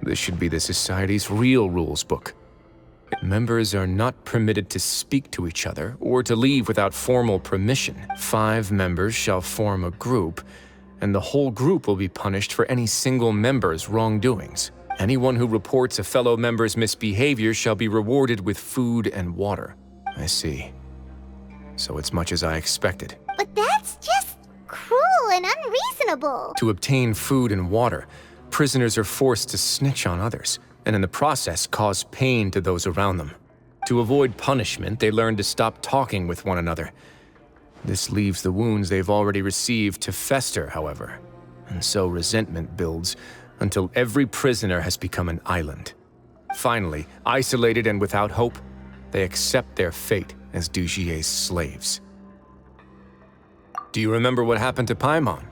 this should be the Society's real rules book. Members are not permitted to speak to each other or to leave without formal permission. 5 members shall form a group, and the whole group will be punished for any single member's wrongdoings. Anyone who reports a fellow member's misbehavior shall be rewarded with food and water. I see. So it's much as I expected. But that's just cruel and unreasonable. To obtain food and water, prisoners are forced to snitch on others, and in the process cause pain to those around them. To avoid punishment, they learn to stop talking with one another. This leaves the wounds they've already received to fester, however, and so resentment builds until every prisoner has become an island. Finally, isolated and without hope, they accept their fate as Dougier's slaves. Do you remember what happened to Paimon?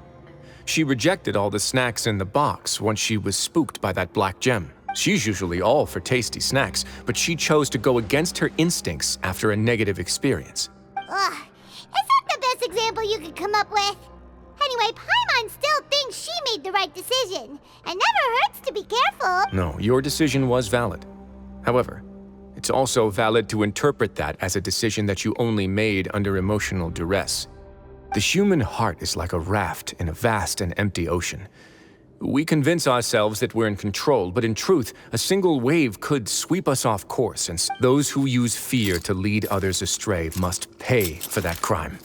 She rejected all the snacks in the box once she was spooked by that black gem. She's usually all for tasty snacks, but she chose to go against her instincts after a negative experience. Ugh, is that the best example you could come up with? Anyway, Paimon still thinks she made the right decision. It never hurts to be careful. No, your decision was valid. However, it's also valid to interpret that as a decision that you only made under emotional duress. The human heart is like a raft in a vast and empty ocean. We convince ourselves that we're in control, but in truth, a single wave could sweep us off course, and those who use fear to lead others astray must pay for that crime.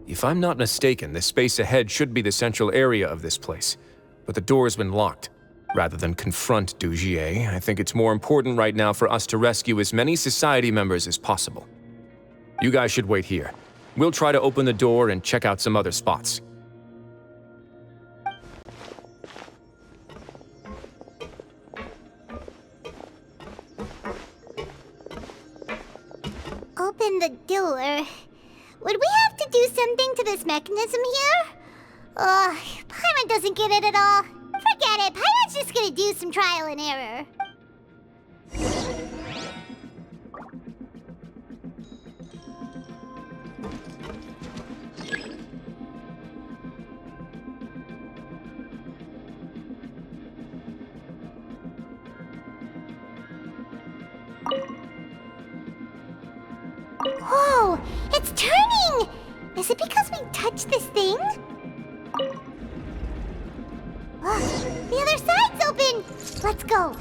If I'm not mistaken, the space ahead should be the central area of this place, but the door's been locked. Rather than confront Dougier, I think it's more important right now for us to rescue as many society members as possible. You guys should wait here. We'll try to open the door and check out some other spots. Open the door. Would we have to do something to this mechanism here? Ugh, Paimon doesn't get it at all. Forget it, Paimon's just gonna do some trial and error. Whoa, it's turning! Is it because we touched this thing? The other side's open! Let's go.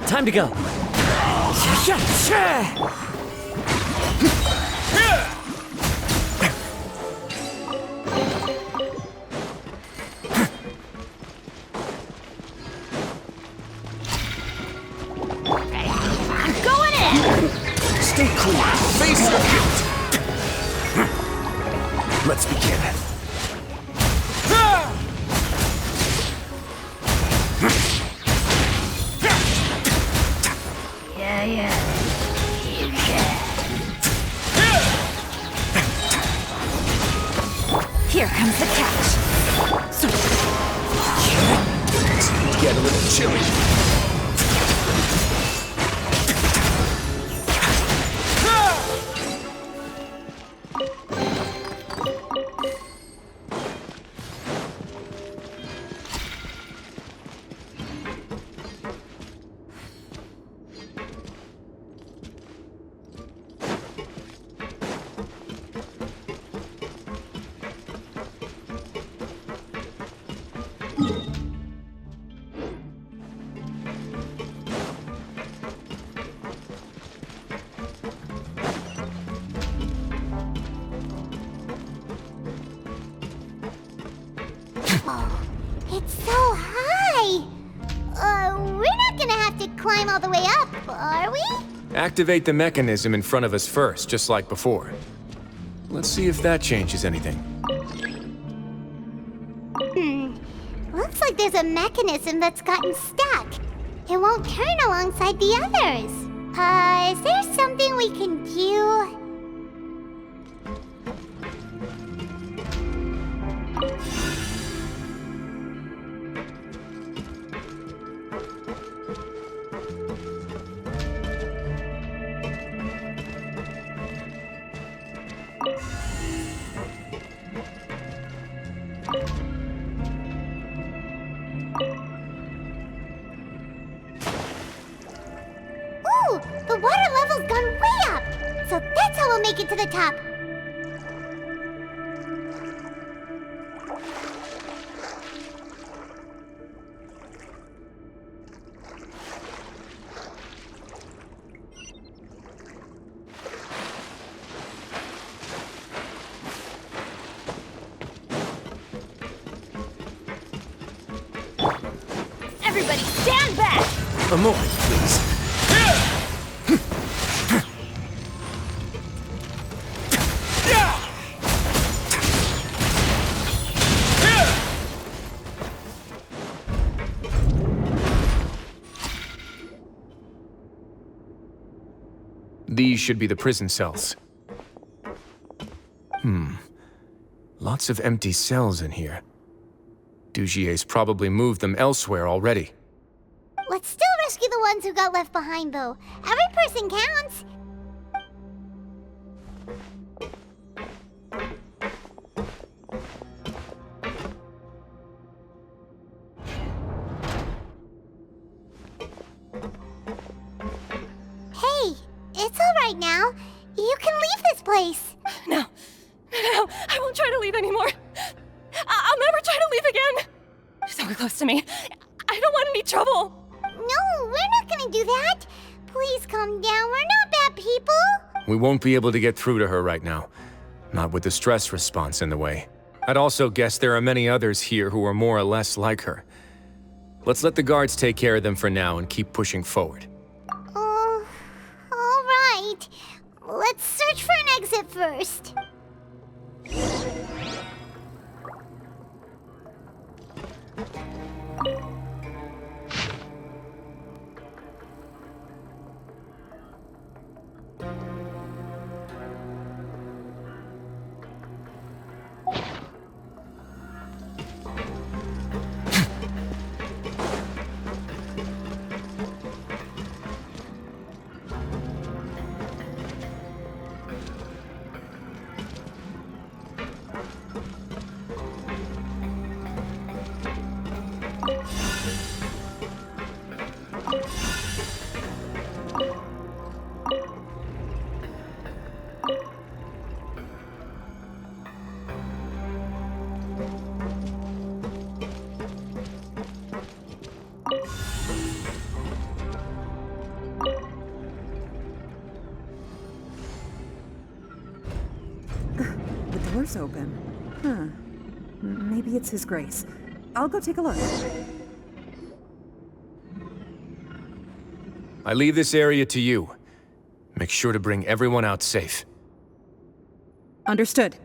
Time to go. I'm going in! Stay clear. Face the guilt. Let's begin. Here comes the catch. Get a little chilly. It's so high! We're not gonna have to climb all the way up, are we? Activate the mechanism in front of us first, just like before. Let's see if that changes anything. Looks like there's a mechanism that's gotten stuck. It won't turn alongside the others. Is there something we can do? make it to the top. Everybody stand back! A moment, please. These should be the prison cells. Lots of empty cells in here. Dougier's probably moved them elsewhere already. Let's still rescue the ones who got left behind, though. Every person counts. Hey, it's all right now. You can leave this place. No, I won't try to leave anymore. I'll never try to leave again. So close to me. I don't want any trouble. No, we're not gonna do that. Please calm down. We're not bad people. We won't be able to get through to her right now. Not with the stress response in the way. I'd also guess there are many others here who are more or less like her. Let's let the guards take care of them for now and keep pushing forward. All right. Let's search for an exit first. The door's open. Huh. Maybe it's His Grace. I'll go take a look. I leave this area to you. Make sure to bring everyone out safe. Understood.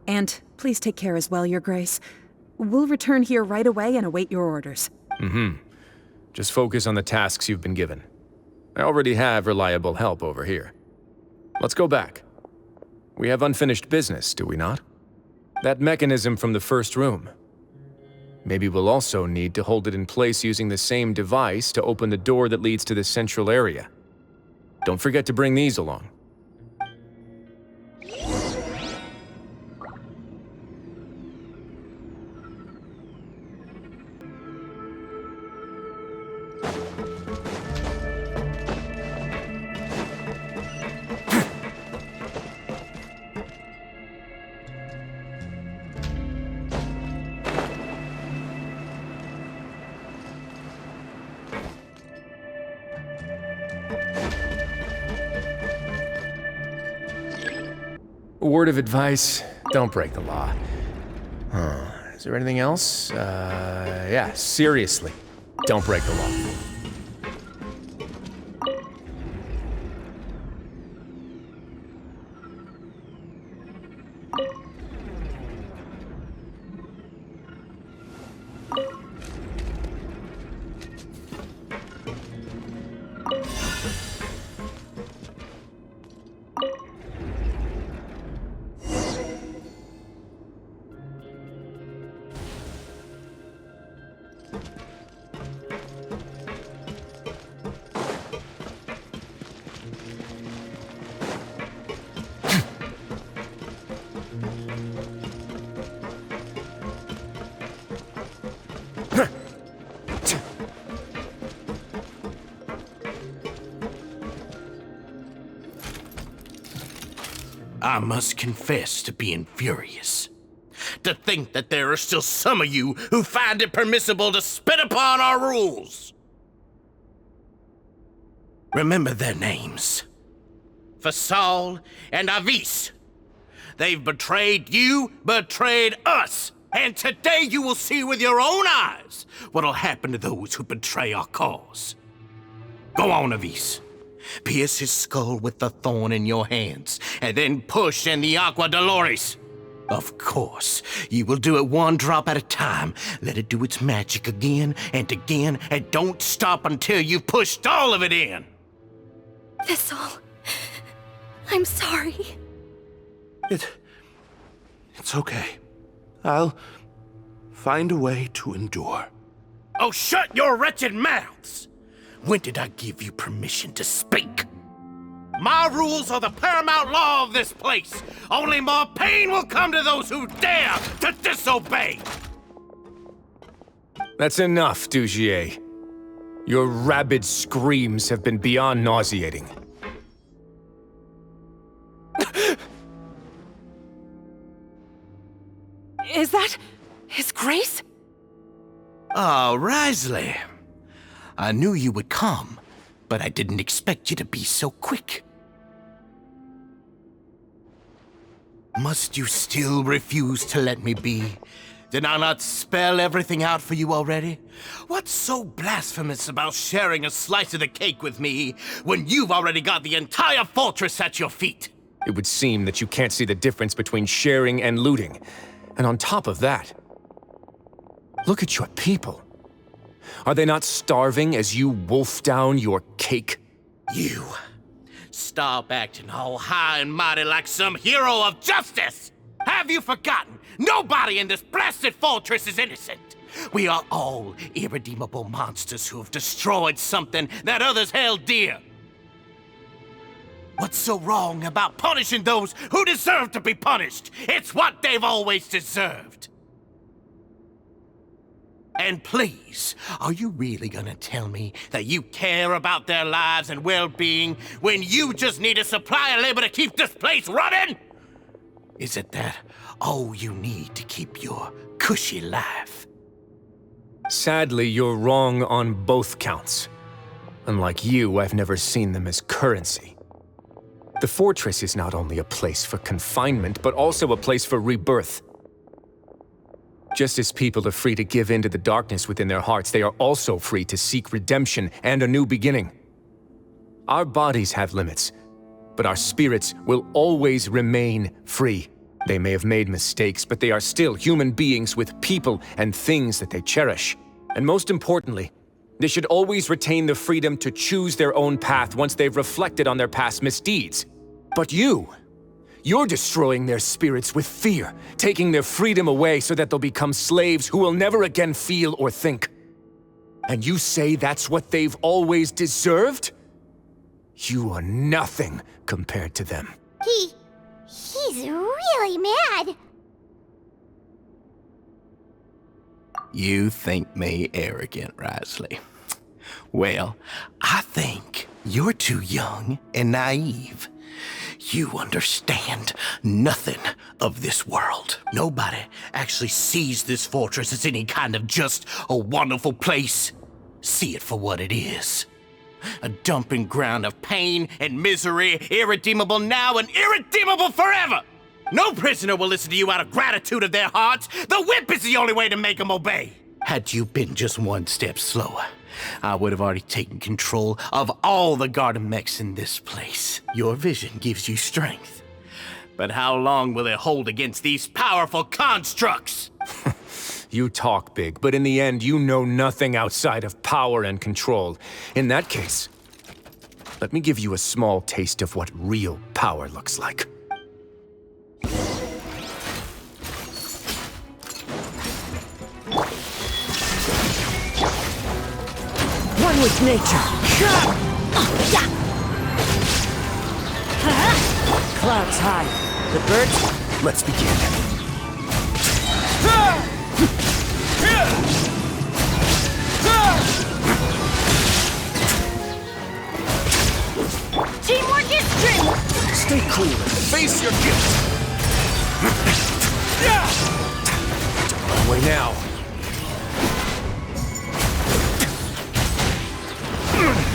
And please take care as well, Your Grace. We'll return here right away and await your orders. Just focus on the tasks you've been given. I already have reliable help over here. Let's go back. We have unfinished business, do we not? That mechanism from the first room. Maybe we'll also need to hold it in place using the same device to open the door that leads to the central area. Don't forget to bring these along. A word of advice, don't break the law. Is there anything else? Yeah, seriously, don't break the law. I must confess to being furious. To think that there are still some of you who find it permissible to spit upon our rules. Remember their names. Fasal and Avice. They've betrayed you, betrayed us. And today you will see with your own eyes what'll happen to those who betray our cause. Go on, Avice. Pierce his skull with the thorn in your hands, and then push in the Aqua Dolores. Of course, you will do it one drop at a time. Let it do its magic again, and don't stop until you've pushed all of it in. Thistle, I'm sorry. It's okay. I'll find a way to endure. Oh, shut your wretched mouths! When did I give you permission to speak? My rules are the paramount law of this place. Only more pain will come to those who dare to disobey. That's enough, dougier. Your rabid screams have been beyond nauseating. Is that His Grace? Oh, Wriothesley. I knew you would come, but I didn't expect you to be so quick. Must you still refuse to let me be? Did I not spell everything out for you already? What's so blasphemous about sharing a slice of the cake with me when you've already got the entire fortress at your feet? It would seem that you can't see the difference between sharing and looting. And on top of that, look at your people. Are they not starving as you wolf down your cake? You. Stop acting all high and mighty like some hero of justice! Have you forgotten? Nobody in this blasted fortress is innocent! We are all irredeemable monsters who have destroyed something that others held dear. What's so wrong about punishing those who deserve to be punished? It's what they've always deserved. And please, are you really gonna tell me that you care about their lives and well-being when you just need a supply of labor to keep this place running? Is it that all you need to keep your cushy life? Sadly, you're wrong on both counts. Unlike you, I've never seen them as currency. The fortress is not only a place for confinement, but also a place for rebirth. Just as people are free to give in to the darkness within their hearts, they are also free to seek redemption and a new beginning. Our bodies have limits, but our spirits will always remain free. They may have made mistakes, but they are still human beings with people and things that they cherish. And most importantly, they should always retain the freedom to choose their own path once they've reflected on their past misdeeds. But you're destroying their spirits with fear, taking their freedom away so that they'll become slaves who will never again feel or think. And you say that's what they've always deserved? You are nothing compared to them. He's really mad. You think me arrogant, Wriothesley. Well, I think you're too young and naive. You understand nothing of this world. Nobody actually sees this fortress as any kind of just a wonderful place. See it for what it is. A dumping ground of pain and misery, irredeemable now and irredeemable forever. No prisoner will listen to you out of gratitude of their hearts. The whip is the only way to make them obey. Had you been just one step slower, I would have already taken control of all the garden mechs in this place. Your vision gives you strength. But how long will it hold against these powerful constructs? You talk big, but in the end, you know nothing outside of power and control. In that case, let me give you a small taste of what real power looks like. One with nature. Clouds high. The birds? Let's begin. Teamwork is strength! Stay cool and face your your guilt! Away now.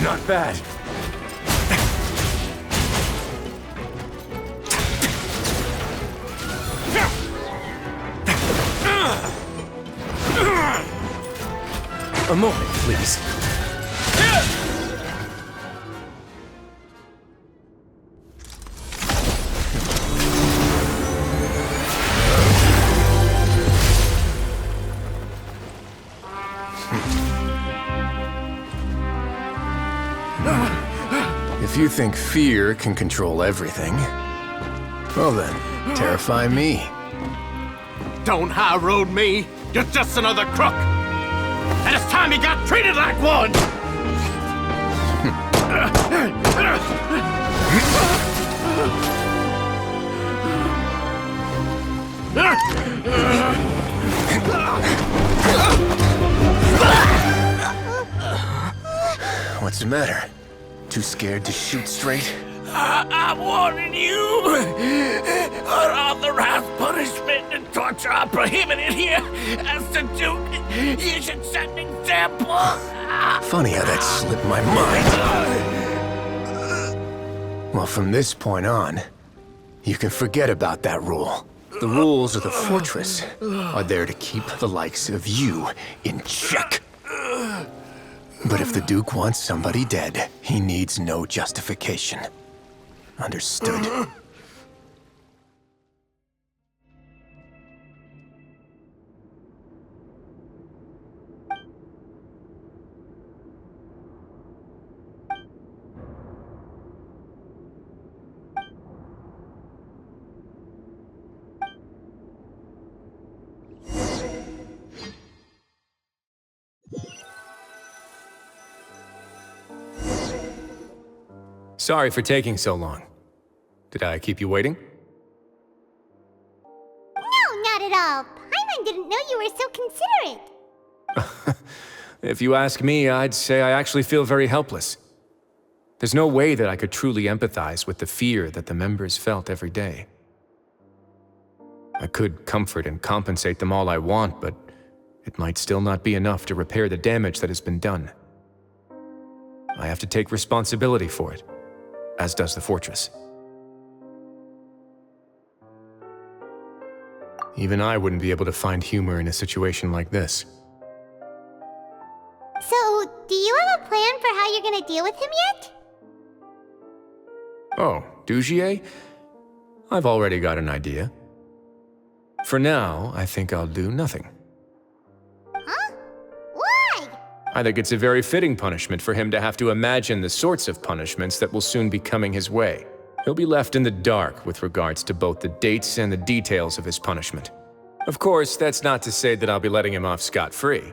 Not bad. A moment, please. If you think fear can control everything, well then, terrify me. Don't high road me. You're just another crook. And it's time you got treated like one. What's the matter? Too scared to shoot straight? I'm warning you. Unauthorized punishment and torture are prohibited here. As the Duke, you should set an example. Funny how that slipped my mind. Well, from this point on, you can forget about that rule. The rules of the fortress are there to keep the likes of you in check. But if the Duke wants somebody dead, he needs no justification. Understood. Sorry for taking so long. Did I keep you waiting? No, not at all. Paimon didn't know you were so considerate. If you ask me, I'd say I actually feel very helpless. There's no way that I could truly empathize with the fear that the members felt every day. I could comfort and compensate them all I want, but it might still not be enough to repair the damage that has been done. I have to take responsibility for it, as does the fortress. Even I wouldn't be able to find humor in a situation like this. So, do you have a plan for how you're gonna deal with him yet? Oh, dougier? I've already got an idea. For now, I think I'll do nothing. Huh? Why? I think it's a very fitting punishment for him to have to imagine the sorts of punishments that will soon be coming his way. He'll be left in the dark with regards to both the dates and the details of his punishment. Of course, that's not to say that I'll be letting him off scot-free.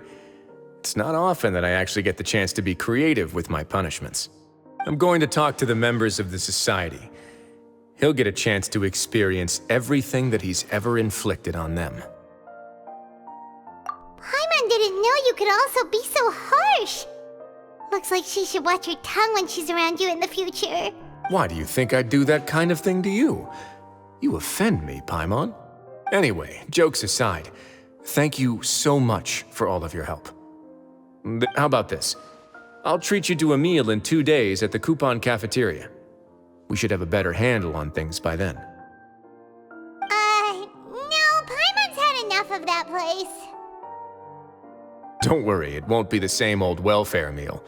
It's not often that I actually get the chance to be creative with my punishments. I'm going to talk to the members of the society. He'll get a chance to experience everything that he's ever inflicted on them. Paimon didn't know you could also be so harsh. Looks like she should watch her tongue when she's around you in the future. Why do you think I'd do that kind of thing to you? You offend me, Paimon. Anyway, jokes aside, thank you so much for all of your help. How about this? I'll treat you to a meal in 2 days at the Coupon Cafeteria. We should have a better handle on things by then. No, Paimon's had enough of that place. Don't worry, it won't be the same old welfare meal.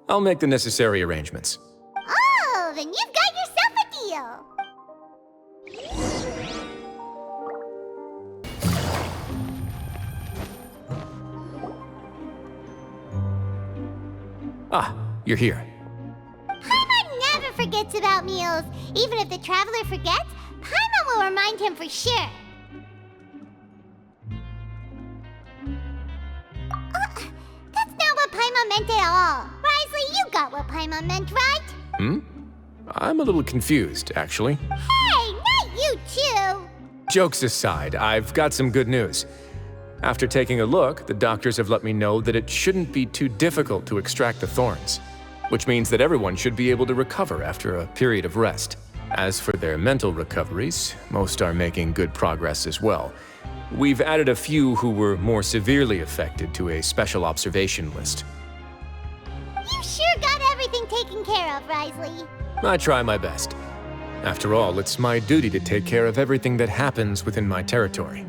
I'll make the necessary arrangements. Oh, then you've got yourself a deal. Ah, you're here. Paimon never forgets about meals. Even if the traveler forgets, Paimon will remind him for sure. That's not what Paimon meant at all. Wriothesley, you got what Paimon meant, right? I'm a little confused, actually. Hey, not you too. Jokes aside, I've got some good news. After taking a look, the doctors have let me know that it shouldn't be too difficult to extract the thorns, which means that everyone should be able to recover after a period of rest. As for their mental recoveries, most are making good progress as well. We've added a few who were more severely affected to a special observation list. You sure got everything taken care of, Wriothesley. I try my best. After all, it's my duty to take care of everything that happens within my territory.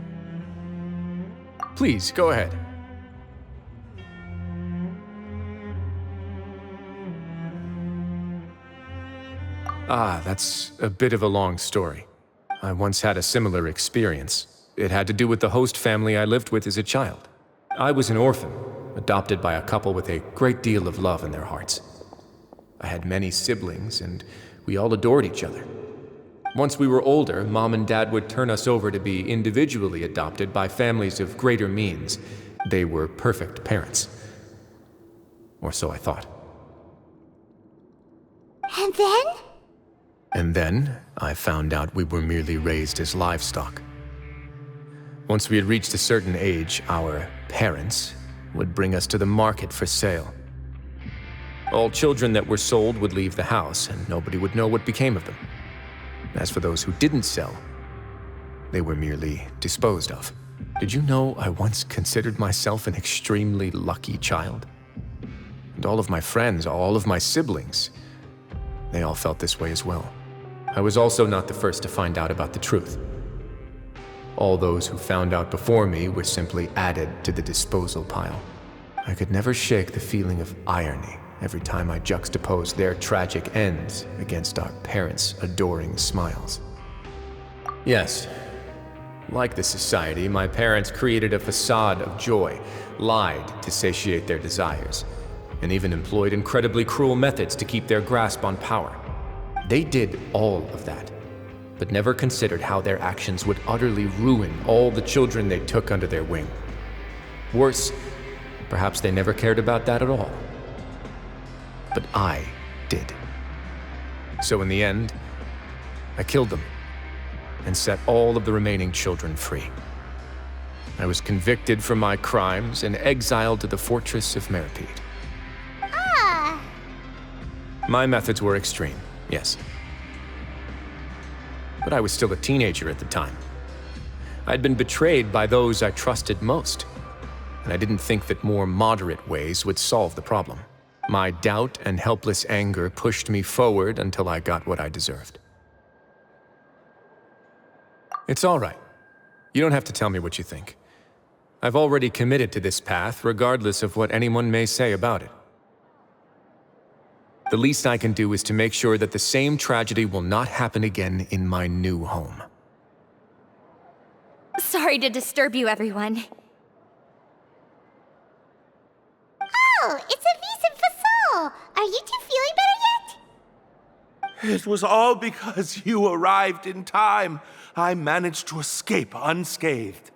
Please, go ahead. That's a bit of a long story. I once had a similar experience. It had to do with the host family I lived with as a child. I was an orphan, adopted by a couple with a great deal of love in their hearts. I had many siblings, and we all adored each other. Once we were older, Mom and Dad would turn us over to be individually adopted by families of greater means. They were perfect parents. Or so I thought. And then? And then, I found out we were merely raised as livestock. Once we had reached a certain age, our parents would bring us to the market for sale. All children that were sold would leave the house, and nobody would know what became of them. As for those who didn't sell, they were merely disposed of. Did you know I once considered myself an extremely lucky child? And all of my friends, all of my siblings, they all felt this way as well. I was also not the first to find out about the truth. All those who found out before me were simply added to the disposal pile. I could never shake the feeling of irony every time I juxtaposed their tragic ends against our parents' adoring smiles. Yes, like the society, my parents created a facade of joy, lied to satiate their desires, and even employed incredibly cruel methods to keep their grasp on power. They did all of that, but never considered how their actions would utterly ruin all the children they took under their wing. Worse, perhaps they never cared about that at all. But I did. So in the end, I killed them and set all of the remaining children free. I was convicted for my crimes and exiled to the fortress of Meripede. Ah! My methods were extreme, yes. But I was still a teenager at the time. I'd been betrayed by those I trusted most, and I didn't think that more moderate ways would solve the problem. My doubt and helpless anger pushed me forward until I got what I deserved. It's all right. You don't have to tell me what you think. I've already committed to this path, regardless of what anyone may say about it. The least I can do is to make sure that the same tragedy will not happen again in my new home. Sorry to disturb you, everyone. Oh, it's Avice and Fasol! Are you two feeling better yet? It was all because you arrived in time. I managed to escape unscathed.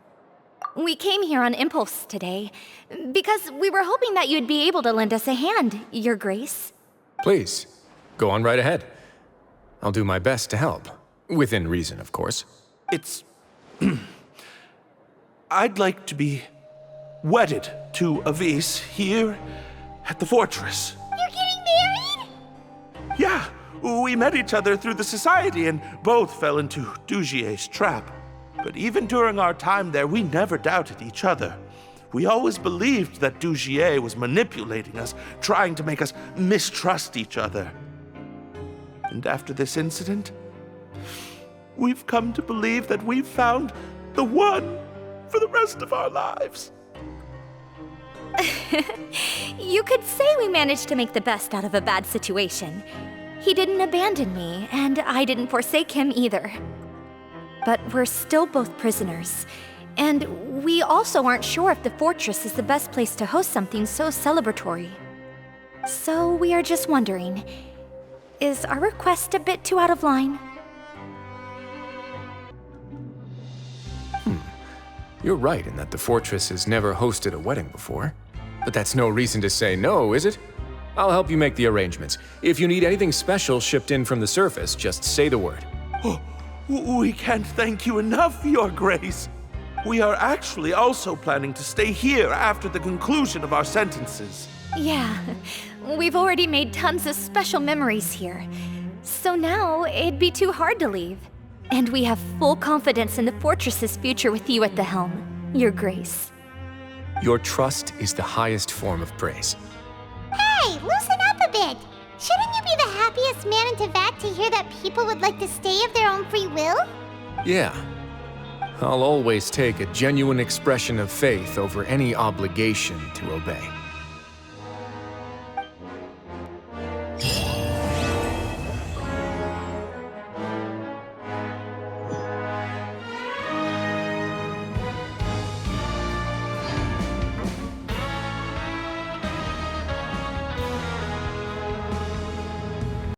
We came here on impulse today, because we were hoping that you'd be able to lend us a hand, Your Grace. Please, go on right ahead. I'll do my best to help. Within reason, of course. It's... I'd like to be wedded to Avice here at the fortress. You're getting married? Yeah, we met each other through the society and both fell into Dougier's trap. But even during our time there, we never doubted each other. We always believed that Dougier was manipulating us, trying to make us mistrust each other. And after this incident, we've come to believe that we've found the one for the rest of our lives. You could say we managed to make the best out of a bad situation. He didn't abandon me, and I didn't forsake him either. But we're still both prisoners. And we also aren't sure if the fortress is the best place to host something so celebratory. So we are just wondering, is our request a bit too out of line? You're right in that the fortress has never hosted a wedding before. But that's no reason to say no, is it? I'll help you make the arrangements. If you need anything special shipped in from the surface, just say the word. Oh, we can't thank you enough, Your Grace. We are actually also planning to stay here after the conclusion of our sentences. Yeah, we've already made tons of special memories here. So now, it'd be too hard to leave. And we have full confidence in the fortress's future with you at the helm, Your Grace. Your trust is the highest form of praise. Hey, loosen up a bit! Shouldn't you be the happiest man in Teyvat to hear that people would like to stay of their own free will? Yeah. I'll always take a genuine expression of faith over any obligation to obey.